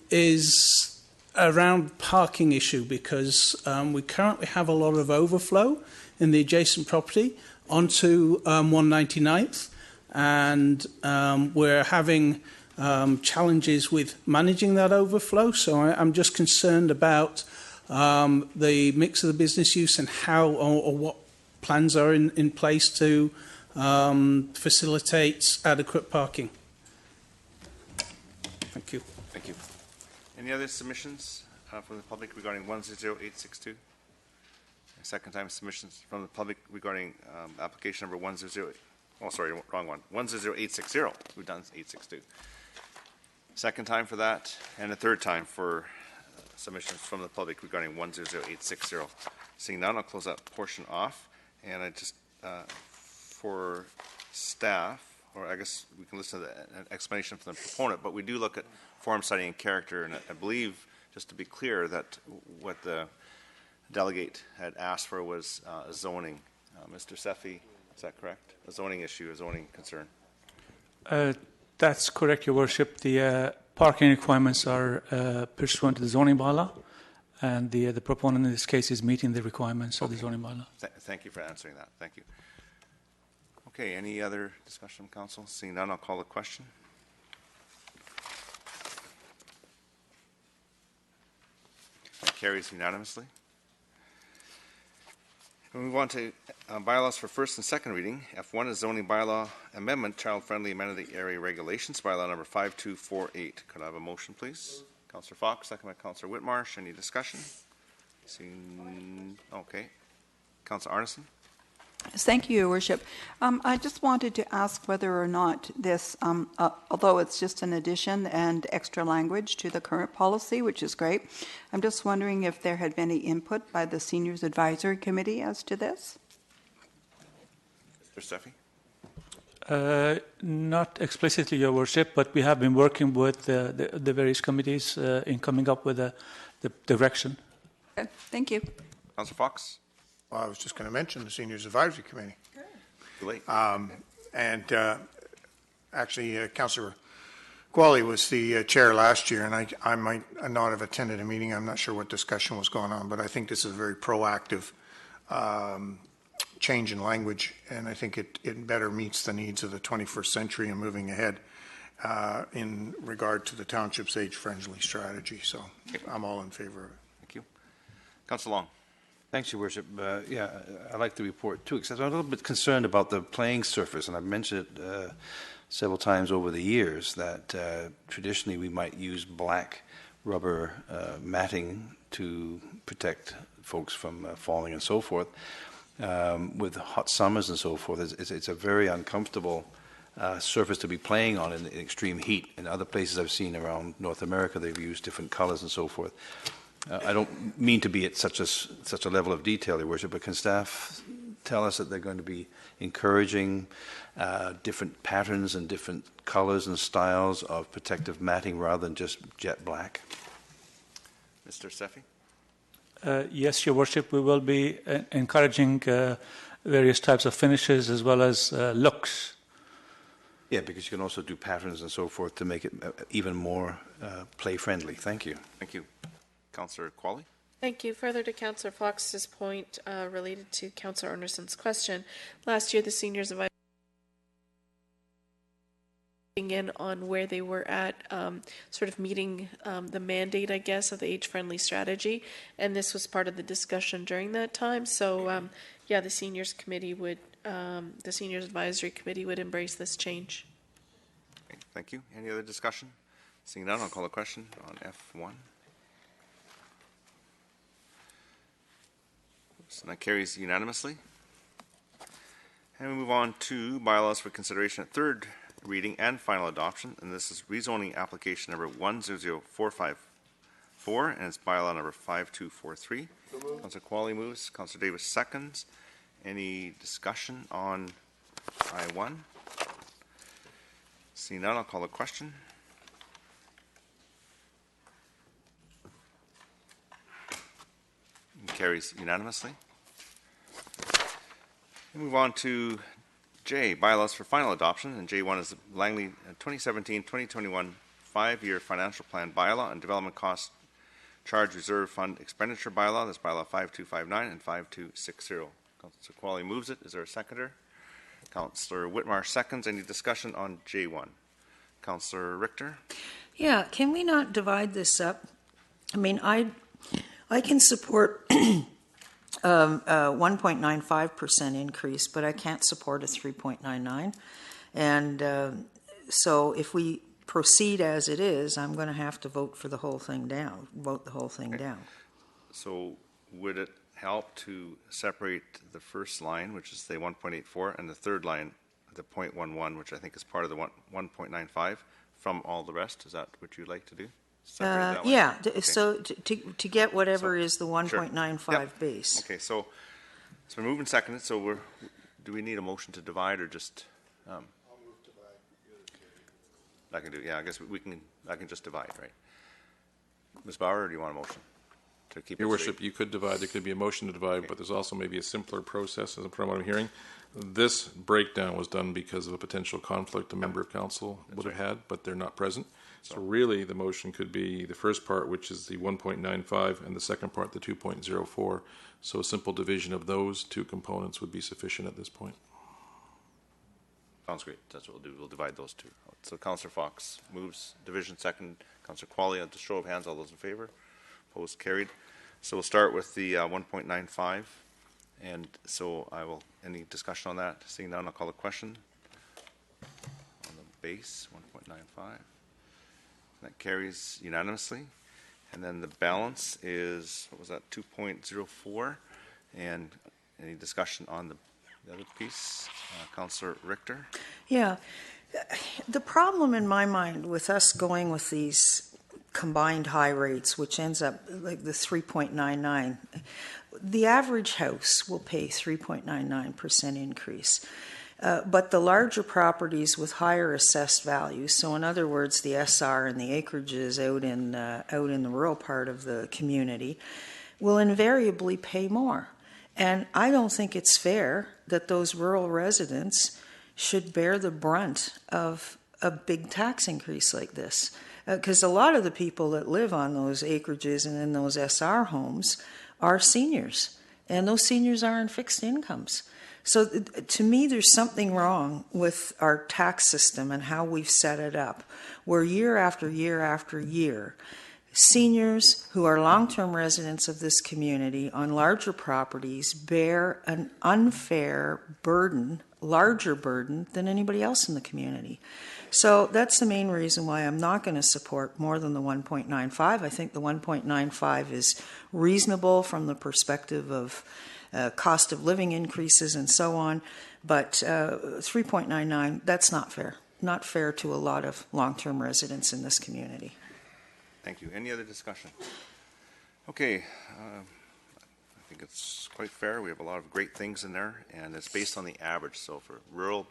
is around parking issue, because we currently have a lot of overflow in the adjacent property onto 199th, and we're having challenges with managing that overflow. So I'm just concerned about the mix of the business use and how or what plans are in place to facilitate adequate parking. Thank you. Thank you. Any other submissions from the public regarding 100862? Second time submissions from the public regarding application number 108. Oh, sorry, wrong one. 100860. We've done 862. Second time for that, and a third time for submissions from the public regarding 100860. Seeing none, I'll close that portion off. And I just, for staff, or I guess we can listen to an explanation from the proponent, but we do look at form, study, and character, and I believe, just to be clear, that what the delegate had asked for was zoning. Mr. Sefi, is that correct? A zoning issue, a zoning concern? That's correct, Your Worship. The parking requirements are pursuant to the zoning bylaw, and the proponent in this case is meeting the requirements of the zoning bylaw. Thank you for answering that. Thank you. Okay, any other discussion from council? Seeing none, I'll call the question. That carries unanimously. We move on to bylaws for first and second reading. F1 is zoning bylaw amendment, child-friendly amenity area regulations, bylaw number 5248. Could I have a motion, please? Councillor Fox, second by Councillor Whitmarsh. Any discussion? Okay. Councillor Arneson. Thank you, Your Worship. I just wanted to ask whether or not this, although it's just an addition and extra language to the current policy, which is great, I'm just wondering if there had been any input by the Seniors Advisory Committee as to this? Mr. Steffi? Not explicitly, Your Worship, but we have been working with the various committees in coming up with the direction. Okay, thank you. Councillor Fox? Well, I was just going to mention the Seniors Advisory Committee. Too late. And actually, Councillor Qualley was the chair last year, and I might not have attended a meeting. I'm not sure what discussion was going on, but I think this is a very proactive change in language, and I think it better meets the needs of the 21st century and moving ahead in regard to the township's age-friendly strategy. So I'm all in favor of it. Thank you. Councillor Long. Thanks, Your Worship. Yeah, I like the report too, because I'm a little bit concerned about the playing surface, and I've mentioned it several times over the years that traditionally we might use black rubber matting to protect folks from falling and so forth. With hot summers and so forth, it's a very uncomfortable surface to be playing on in extreme heat. In other places I've seen around North America, they've used different colors and so forth. I don't mean to be at such a level of detail, Your Worship, but can staff tell us that they're going to be encouraging different patterns and different colors and styles of protective matting rather than just jet black? Mr. Sefi? Yes, Your Worship, we will be encouraging various types of finishes as well as looks. Yeah, because you can also do patterns and so forth to make it even more play-friendly. Thank you. Thank you. Councillor Qualley? Thank you. Further to Councillor Fox's point related to Councillor Anderson's question, last year the seniors advised in on where they were at sort of meeting the mandate, I guess, of the age-friendly strategy, and this was part of the discussion during that time. So yeah, the seniors committee would, the seniors advisory committee would embrace this change. Okay, thank you. Any other discussion? Seeing none, I'll call a question on F1. And that carries unanimously. And we move on to bylaws for consideration at third reading and final adoption. And this is rezoning application number 100454, and it's bylaw number 5243. Councillor Qualley moves. Councillor Davis seconds. Any discussion on I1? Seeing none, I'll call a question. Carries unanimously. We move on to J, bylaws for final adoption, and J1 is the Langley 2017-2021 5-year financial plan bylaw and development cost charge reserve fund expenditure bylaw. That's bylaw 5259 and 5260. Councillor Qualley moves it. Is there a seconder? Councillor Whitmar seconds. Any discussion on J1? Councillor Richter? Yeah, can we not divide this up? I mean, I can support a 1.95% increase, but I can't support a 3.99. And so if we proceed as it is, I'm going to have to vote the whole thing down. So would it help to separate the first line, which is the 1.84, and the third line, the 0.11, which I think is part of the 1.95, from all the rest? Is that what you'd like to do? Yeah, okay. So to get whatever is the 1.95 sure. base. Okay, so we're moving seconded. So do we need a motion to divide or just? I'll move divide. I can do. Yeah, I guess I can just divide, right? Ms. Bauer, or do you want a motion to keep? Your Worship, you could divide. There could be a motion to divide, okay. But there's also maybe a simpler process, as from what I'm hearing. This breakdown was done because of a potential conflict a member of council would have had, but they're not present. So really, the motion could be the first part, which is the 1.95, and the second part, the 2.04. So a simple division of those two components would be sufficient at this point. Sounds great. That's what we'll do. We'll divide those two. So Councillor Fox moves division second. Councillor Qualley, at the show of hands, all those in favor? Opposed? Carried. So we'll start with the 1.95. And so any discussion on that? Seeing none, I'll call a question. On the base, 1.95. That carries unanimously. And then the balance is, what was that, 2.04? And any discussion on the other piece? Councillor Richter? Yeah. The problem in my mind with us going with these combined high rates, which ends up like the 3.99, the average house will pay 3.99% increase. But the larger properties with higher assessed values, so in other words, the SR and the acreages out in the rural part of the community, will invariably pay more. And I don't think it's fair that those rural residents should bear the brunt of a big tax increase like this. Because a lot of the people that live on those acreages and in those SR homes are seniors, and those seniors are on fixed incomes. So to me, there's something wrong with our tax system and how we've set it up, where year after year after year, seniors who are long-term residents of this community on larger properties bear an unfair burden, larger burden than anybody else in the community. So that's the main reason why I'm not going to support more than the 1.95. I think the 1.95 is reasonable from the perspective of cost of living increases and so on, but 3.99, that's not fair. Not fair to a lot of long-term residents in this community. Thank you. Any other discussion? Okay, I think it's quite fair. We have a lot of great things in there, and it's based on the average. So for rural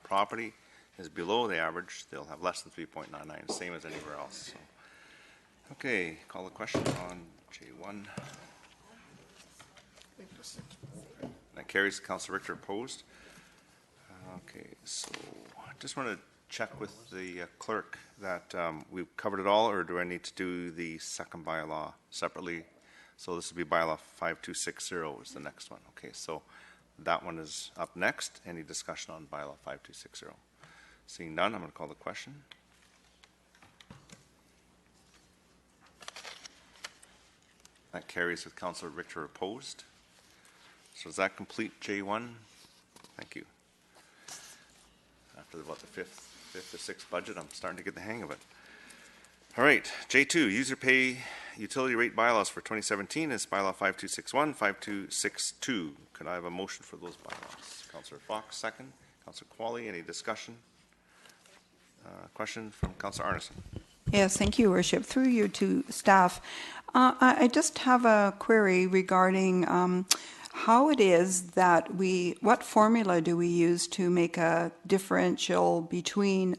property is below the average, they'll have less than 3.99, same as anywhere else. So. Okay, call the question on J1. That carries. Councillor Richter opposed. Okay, so I just want to check with the clerk that we've covered it all, or do I need to do the second bylaw separately? So this would be bylaw 5260 is the next one. Okay, so that one is up next. Any discussion on bylaw 5260? Seeing none, I'm going to call the question. That carries with Councillor Richter opposed. So does that complete J1? Thank you. After about the fifth or sixth budget, I'm starting to get the hang of it. All right, J2, user pay utility rate bylaws for 2017 is bylaw 5261, 5262. Could I have a motion for those bylaws? Councillor Fox, second. Councillor Qualley, any discussion? Question from Councillor Arneson. Yes, thank you, Worship. Through you to staff, I just have a query regarding how it is that what formula do we use to make a differential between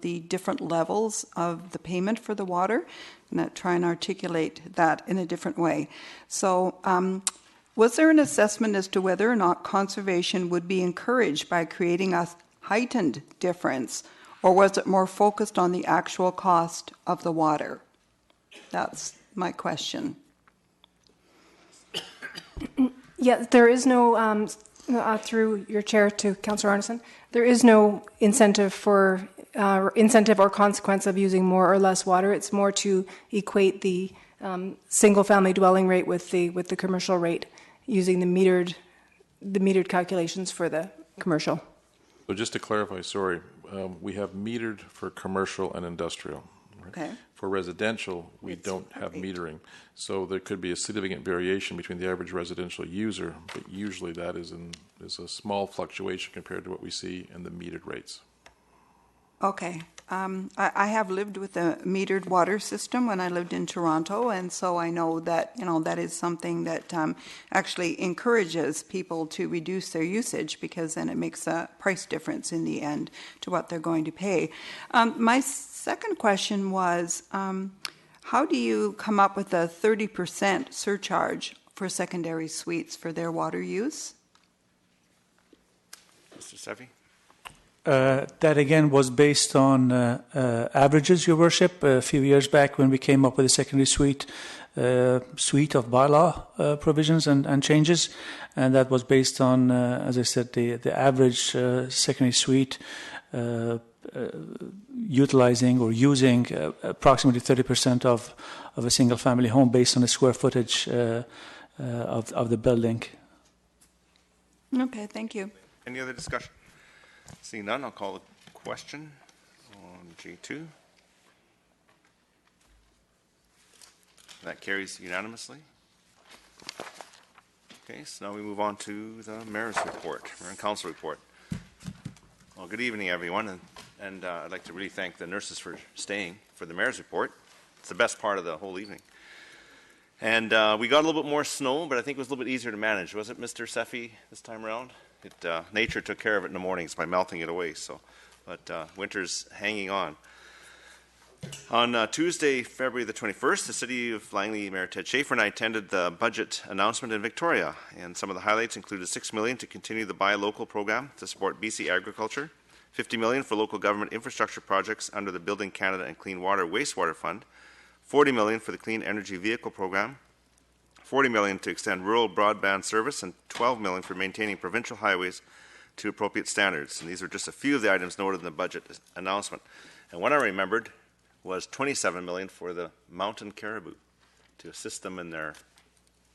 the different levels of the payment for the water? And try and articulate that in a different way. So was there an assessment as to whether or not conservation would be encouraged by creating a heightened difference, or was it more focused on the actual cost of the water? That's my question. Yeah, there is no, through your chair to Councillor Arneson, there is no incentive for incentive or consequence of using more or less water. It's more to equate the single-family dwelling rate with the commercial rate, using the metered calculations for the commercial. So just to clarify, sorry, we have metered for commercial and industrial. Right? Okay. For residential, we don't have metering. So there could be a significant variation between the average residential user, but usually that is a small fluctuation compared to what we see in the metered rates. Okay. I have lived with a metered water system when I lived in Toronto, and so I know that that is something that actually encourages people to reduce their usage, because then it makes a price difference in the end to what they're going to pay. My second question was, how do you come up with a 30% surcharge for secondary suites for their water use? Mr. Sevi? That again was based on averages, Your Worship. A few years back, when we came up with a secondary suite of bylaw provisions and changes, and that was based on, as I said, the average secondary suite utilizing or using approximately 30% of a single-family home based on the square footage of the building. Okay, thank you. Any other discussion? Seeing none, I'll call the question on J2. That carries unanimously. Okay, so now we move on to the Mayor's report, Mayor and Council report. Well, good evening, everyone, and I'd like to really thank the nurses for staying for the Mayor's report. It's the best part of the whole evening. And we got a little bit more snow, but I think it was a little bit easier to manage. Was it, Mr. Sefi, this time around? Nature took care of it in the mornings by melting it away. But winter's hanging on. On Tuesday, February the 21st, the City of Langley Mayor Ted Schaefer and I attended the budget announcement in Victoria, and some of the highlights included $6 million to continue the Buy Local program to support BC agriculture, $50 million for local government infrastructure projects under the Building Canada and Clean Water Wastewater Fund, $40 million for the Clean Energy Vehicle Program, $40 million to extend rural broadband service, and $12 million for maintaining provincial highways to appropriate standards. And these are just a few of the items noted in the budget announcement. And what I remembered was $27 million for the mountain caribou to assist them in their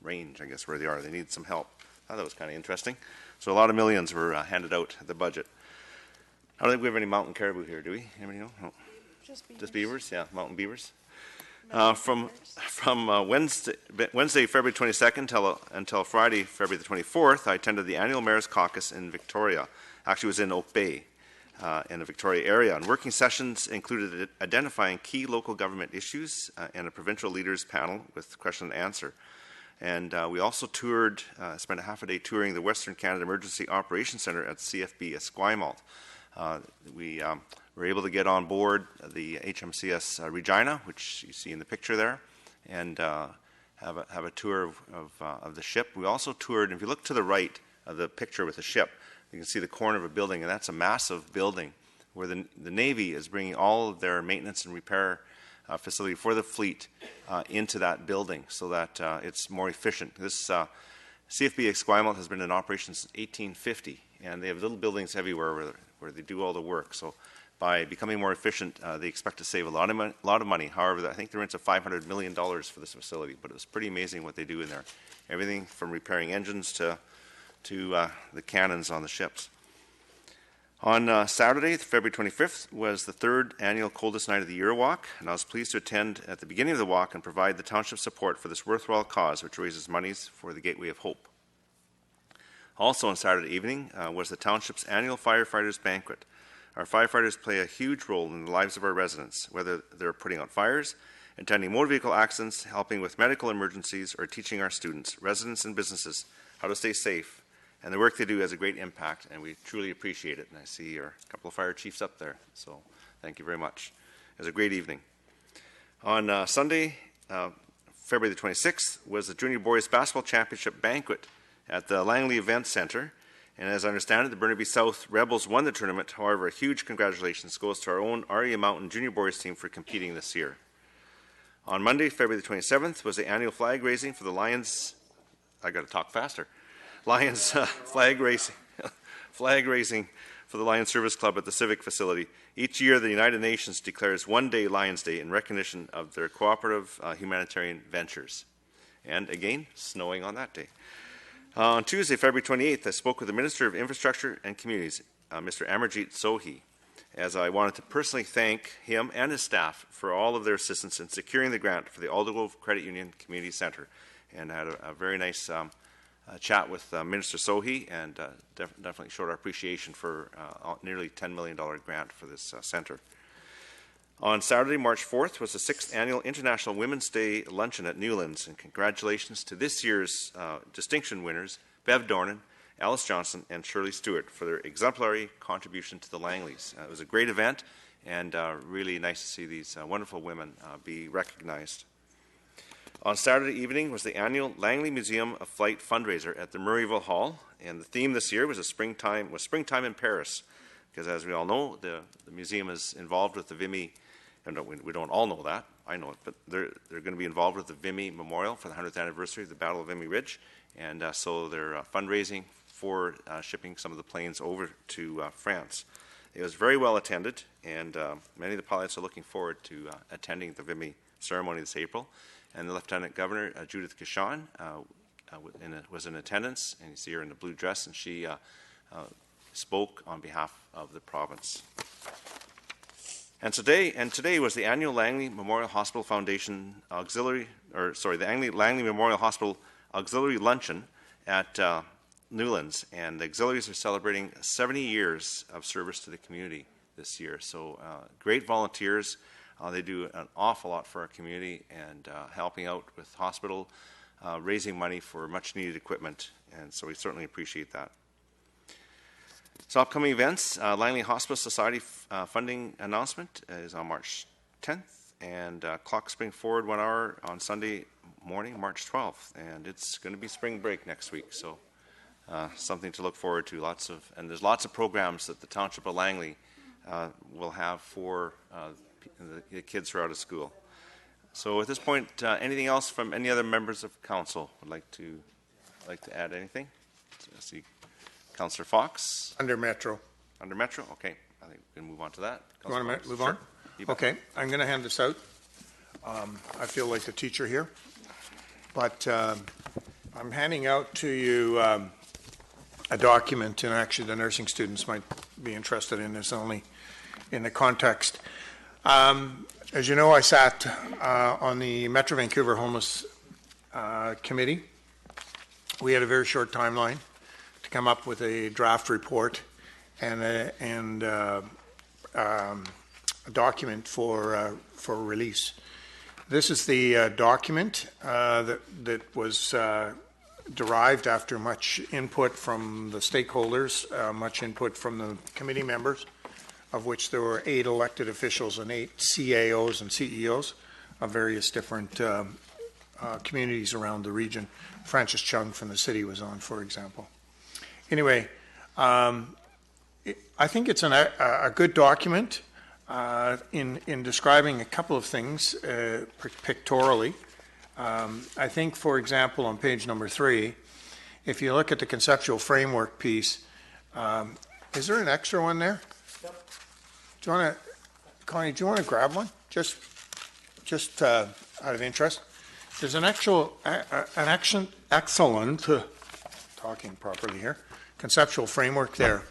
range, I guess, where they are. They need some help. I thought that was kind of interesting. So a lot of millions were handed out at the budget. I don't think we have any mountain caribou here, do we? Anybody know? No. Just beavers? Yeah, mountain beavers. From Wednesday, February 22nd until Friday, February the 24th, I attended the annual Mayor's Caucus in Victoria. Actually, it was in Oak Bay, in the Victoria area. And working sessions included identifying key local government issues and a provincial leaders panel with question and answer. And we also toured, spent a half a day touring the Western Canada Emergency Operations Centre at CFB Esquimalt. We were able to get on board the HMCS Regina, which you see in the picture there, and have a tour of the ship. We also toured, if you look to the right of the picture with the ship, you can see the corner of a building, and that's a massive building where the Navy is bringing all of their maintenance and repair facility for the fleet into that building so that it's more efficient. This CFB Esquimalt has been in operation since 1850, and they have little buildings everywhere where they do all the work. So by becoming more efficient, they expect to save a lot of money. However, I think they're into $500 million for this facility, but it's pretty amazing what they do in there. Everything from repairing engines to the cannons on the ships. On Saturday, February 25th, was the third annual Coldest Night of the Year walk, and I was pleased to attend at the beginning of the walk and provide the township support for this worthwhile cause, which raises monies for the Gateway of Hope. Also on Saturday evening was the township's annual Firefighters Banquet. Our firefighters play a huge role in the lives of our residents, whether they're putting out fires, attending motor vehicle accidents, helping with medical emergencies, or teaching our students, residents, and businesses how to stay safe. And the work they do has a great impact, and we truly appreciate it. And I see a couple of fire chiefs up there, so thank you very much. It was a great evening. On Sunday, February the 26th, was the Junior Boys Basketball Championship Banquet at the Langley Event Centre. And as I understand it, the Burnaby South Rebels won the tournament. However, a huge congratulations goes to our own REA Mountain Junior Boys team for competing this year. On Monday, February the 27th, was the annual flag raising for the Lions. I got to talk faster. Lions flag raising for the Lions Service Club at the Civic Facility. Each year, the United Nations declares one day Lions Day in recognition of their cooperative humanitarian ventures. And again, snowing on that day. On Tuesday, February 28th, I spoke with the Minister of Infrastructure and Communities, Mr. Amarjeet Sohi, as I wanted to personally thank him and his staff for all of their assistance in securing the grant for the Aldergrove Credit Union Community Centre. And I had a very nice chat with Minister Sohi, and definitely showed our appreciation for nearly $10 million grant for this centre. On Saturday, March 4th, was the 6th Annual International Women's Day Luncheon at Newlands, and congratulations to this year's distinction winners, Bev Dornan, Alice Johnson, and Shirley Stewart, for their exemplary contribution to the Langleys. It was a great event, and really nice to see these wonderful women be recognized. On Saturday evening was the annual Langley Museum of Flight fundraiser at the Murrayville Hall, and the theme this year was springtime in Paris, because as we all know, the museum is involved with the Vimy. And we don't all know that, I know it, but they're going to be involved with the Vimy Memorial for the 100th anniversary of the Battle of Vimy Ridge, and so they're fundraising for shipping some of the planes over to France. It was very well attended, and many of the pilots are looking forward to attending the Vimy ceremony this April. And the Lieutenant Governor, Judith Kishon, was in attendance, and you see her in the blue dress, and she spoke on behalf of the province. And today was the annual Langley Memorial Hospital Foundation the Langley Memorial Hospital Auxiliary Luncheon at Newlands, and the auxiliaries are celebrating 70 years of service to the community this year. So great volunteers. They do an awful lot for our community, and helping out with hospital, raising money for much needed equipment, and so we certainly appreciate that. So upcoming events, Langley Hospice Society funding announcement is on March 10th, and clock spring forward 1 hour on Sunday morning, March 12th, and it's going to be spring break next week, so something to look forward to. And there's lots of programs that the Township of Langley will have for the kids who are out of school. So at this point, anything else from any other members of council would like to add anything? So I see Councillor Fox. Under Metro. Under Metro? Okay. I think we can move on to that. You want to move on? Sure. Okay. I'm going to hand this out. I feel like the teacher here. But I'm handing out to you a document, and actually the nursing students might be interested in this only in the context. As you know, I sat on the Metro Vancouver Homeless Committee. We had a very short timeline to come up with a draft report and a document for release. This is the document that was derived after much input from the stakeholders, much input from the committee members, of which there were 8 elected officials and 8 CAOs and CEOs of various different communities around the region. Francis Chung from the city was on, for example. Anyway, I think it's a good document in describing a couple of things pictorially. I think, for example, on page number 3, if you look at the conceptual framework piece, is there an extra one there? Yep. Do you want to, Connie, do you want to grab one? Just out of interest. There's an excellent, talking properly here, conceptual framework there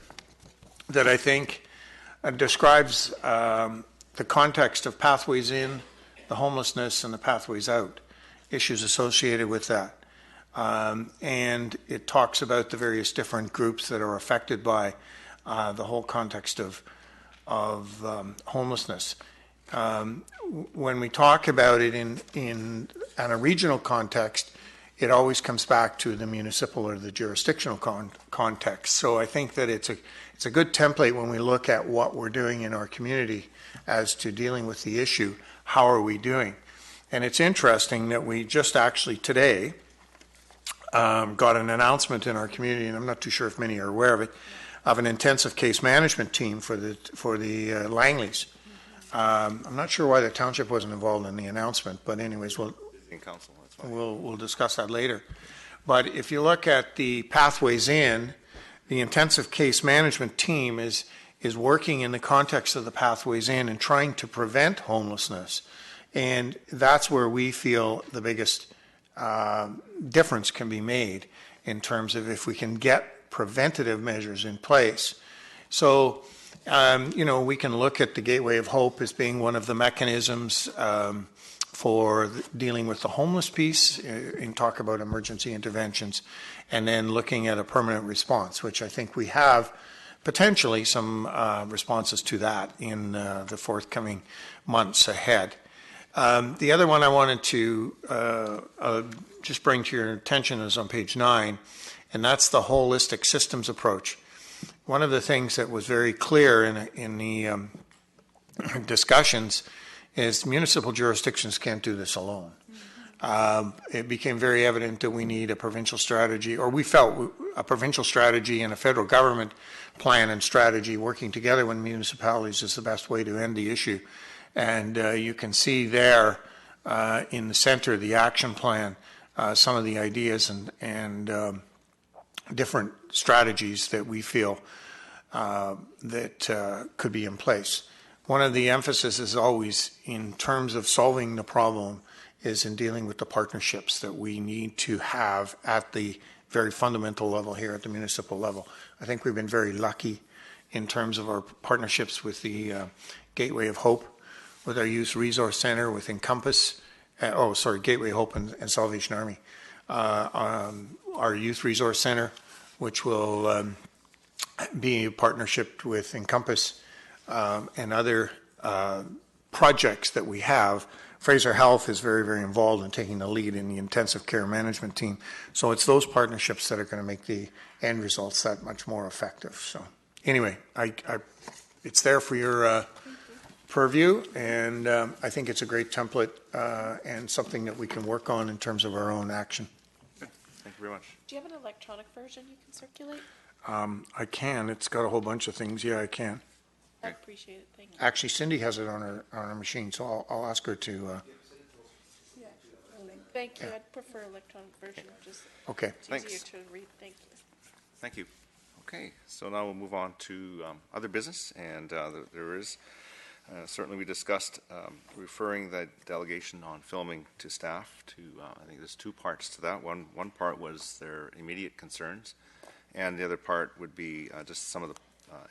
that I think describes the context of pathways in, the homelessness, and the pathways out, issues associated with that. And it talks about the various different groups that are affected by the whole context of homelessness. When we talk about it in a regional context, it always comes back to the municipal or the jurisdictional context. So I think that it's a good template when we look at what we're doing in our community as to dealing with the issue. How are we doing? And it's interesting that we just actually today got an announcement in our community, and I'm not too sure if many are aware of it, of an intensive case management team for the Langleys. I'm not sure why the township wasn't involved in the announcement, but anyways, we'll discuss that later. But if you look at the pathways in, the intensive case management team is working in the context of the pathways in and trying to prevent homelessness. And that's where we feel the biggest difference can be made in terms of if we can get preventative measures in place. So, we can look at the Gateway of Hope as being one of the mechanisms for dealing with the homeless piece and talk about emergency interventions, and then looking at a permanent response, which I think we have potentially some responses to that in the forthcoming months ahead. The other one I wanted to just bring to your attention is on page 9, and that's the holistic systems approach. One of the things that was very clear in the discussions is municipal jurisdictions can't do this alone. It became very evident that we need a provincial strategy, or we felt a provincial strategy and a federal government plan and strategy working together with municipalities is the best way to end the issue. And you can see there in the center of the action plan some of the ideas and different strategies that we feel that could be in place. One of the emphasis is always in terms of solving the problem is in dealing with the partnerships that we need to have at the very fundamental level here at the municipal level. I think we've been very lucky in terms of our partnerships with the Gateway of Hope, with our Youth Resource Center, with Encompass, Gateway Hope and Salvation Army. Our Youth Resource Center, which will be a partnership with Encompass and other projects that we have. Fraser Health is very, very involved in taking the lead in the intensive care management team. So it's those partnerships that are going to make the end results that much more effective. So anyway, it's there for your purview, and I think it's a great template and something that we can work on in terms of our own action. Thank Thank you very much. Do you have an electronic version you can circulate? I can. It's got a whole bunch of things. Yeah, I can. I appreciate it. Thank you. Actually, Cindy has it on her machine, so I'll ask her to. Thank you. I'd prefer electronic version. Just Okay. It's Thanks. easier to read. Thank you. Thank you. Okay, so now we'll move on to other business, and there is certainly we discussed referring the delegation on filming to staff. To I think there's two parts to that. One part was their immediate concerns, and the other part would be just some of the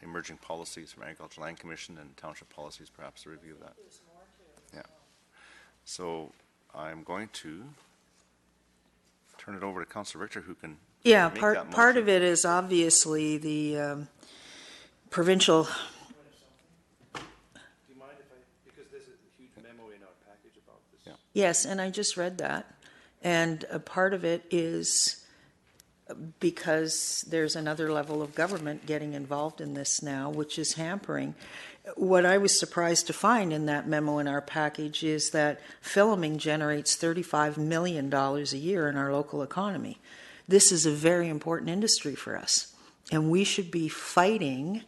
emerging policies from Agricultural Land Commission and township policies, perhaps a review of that. Yeah. So I'm going to turn it over to Councillor Richter, who can. Yeah, make that part motion. of it is obviously the provincial. Do you mind if because there's a huge memo in our package about this. Yeah. Yes, and I just read that. And a part of it is because there's another level of government getting involved in this now, which is hampering. What I was surprised to find in that memo in our package is that filming generates $35 million a year in our local economy. This is a very important industry for us, and we should be fighting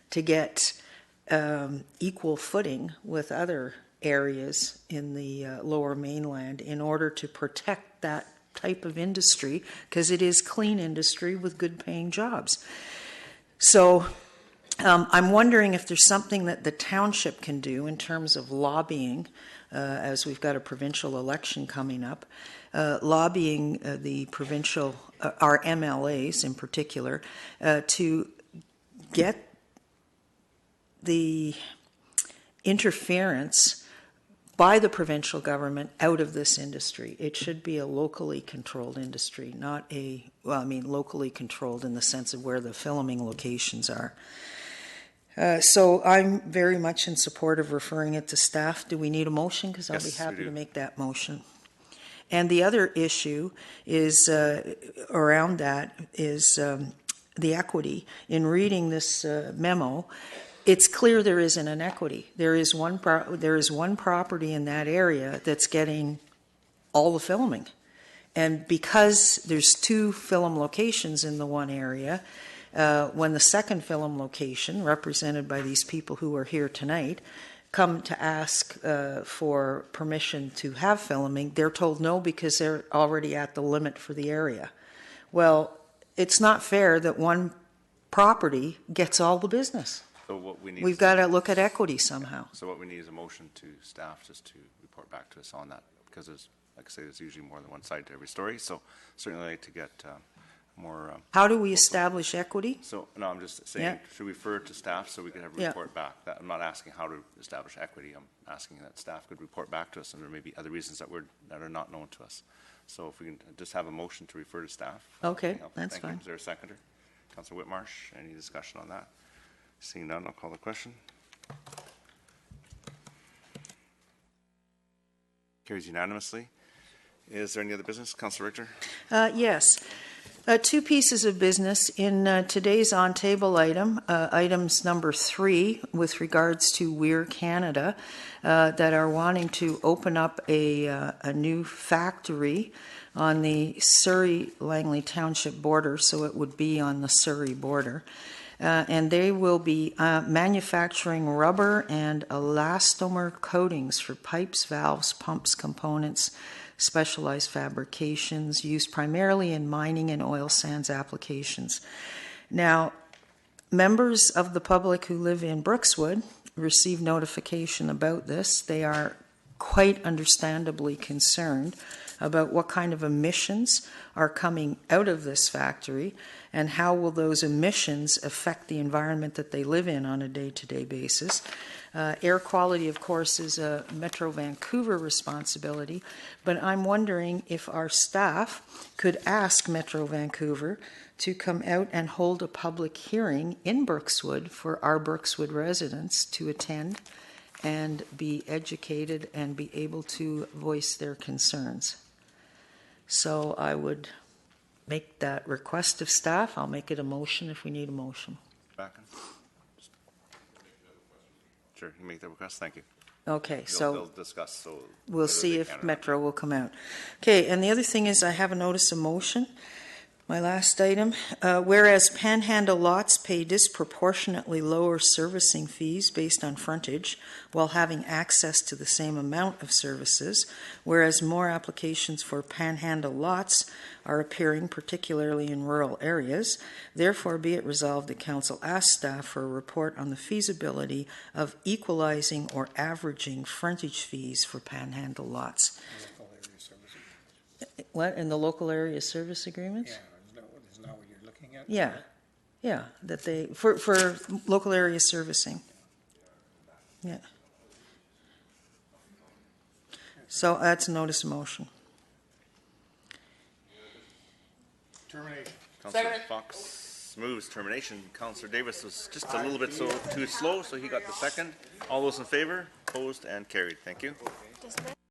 to get equal footing with other areas in the lower mainland in order to protect that type of industry, because it is clean industry with good paying jobs. So I'm wondering if there's something that the township can do in terms of lobbying, as we've got a provincial election coming up, lobbying the provincial, our MLAs in particular, to get the interference by the provincial government out of this industry. It should be a locally controlled industry, not a, well, I mean locally controlled in the sense of where the filming locations are. So I'm very much in support of referring it to staff. Do we need a motion? Because I'll be happy to make that motion. And the other issue is around that is the equity. In reading this memo, it's clear there isn't an equity. There is one property in that area that's getting all the filming. And because there's two film locations in the one area, when the second film location, represented by these people who are here tonight, come to ask for permission to have filming, they're told no because they're already at the limit for the area. Well, it's not fair that one property gets all the business. So what we need We've got to look at equity somehow. So what we need is a motion to staff just to report back to us on that, because there's, like I say, there's usually more than one side to every story. So certainly like to get more. How do we establish equity? So no, I'm just saying should we refer to staff so we can have a report back. That, I'm not asking how to establish equity. I'm asking that staff could report back to us, and there may be other reasons that are not known to us. So if we can just have a motion to refer to staff. Okay, that's fine. Is there a seconder? Councillor Whitmarsh, any discussion on that? Seeing none, I'll call the question. Carries unanimously. Is there any other business? Councillor Richter? Yes. Two pieces of business in today's on-table item, items number 3 with regards to Weir Canada that are wanting to open up a new factory on the Surrey-Langley Township border, so it would be on the Surrey border. And they will be manufacturing rubber and elastomer coatings for pipes, valves, pumps, components, specialized fabrications used primarily in mining and oil sands applications. Now, members of the public who live in Brookswood receive notification about this. They are quite understandably concerned about what kind of emissions are coming out of this factory and how will those emissions affect the environment that they live in on a day-to-day basis. Air quality, of course, is a Metro Vancouver responsibility, but I'm wondering if our staff could ask Metro Vancouver to come out and hold a public hearing in Brookswood for our Brookswood residents to attend and be educated and be able to voice their concerns. So I would make that request of staff. I'll make it a motion if we need a motion. Back in. Sure, you make the request. Thank you. Okay, They'll discuss. So we'll see if Metro will come out. Okay, and the other thing is I have a notice of motion My last item, whereas panhandle lots pay disproportionately lower servicing fees based on frontage while having access to the same amount of services, whereas more applications for panhandle lots are appearing, particularly in rural areas, therefore be it resolved that Council asks staff for a report on the feasibility of equalizing or averaging frontage fees for panhandle lots. What, in the local area service agreements? Yeah, isn't that what you're looking at? Yeah, that they, for local area servicing. Yeah. So that's a notice of motion. Termination. Councillor Fox moves termination. Councillor Davis was just a little bit too slow, so he got the second. All those in favor? Opposed and carried. Thank you. Dismiss.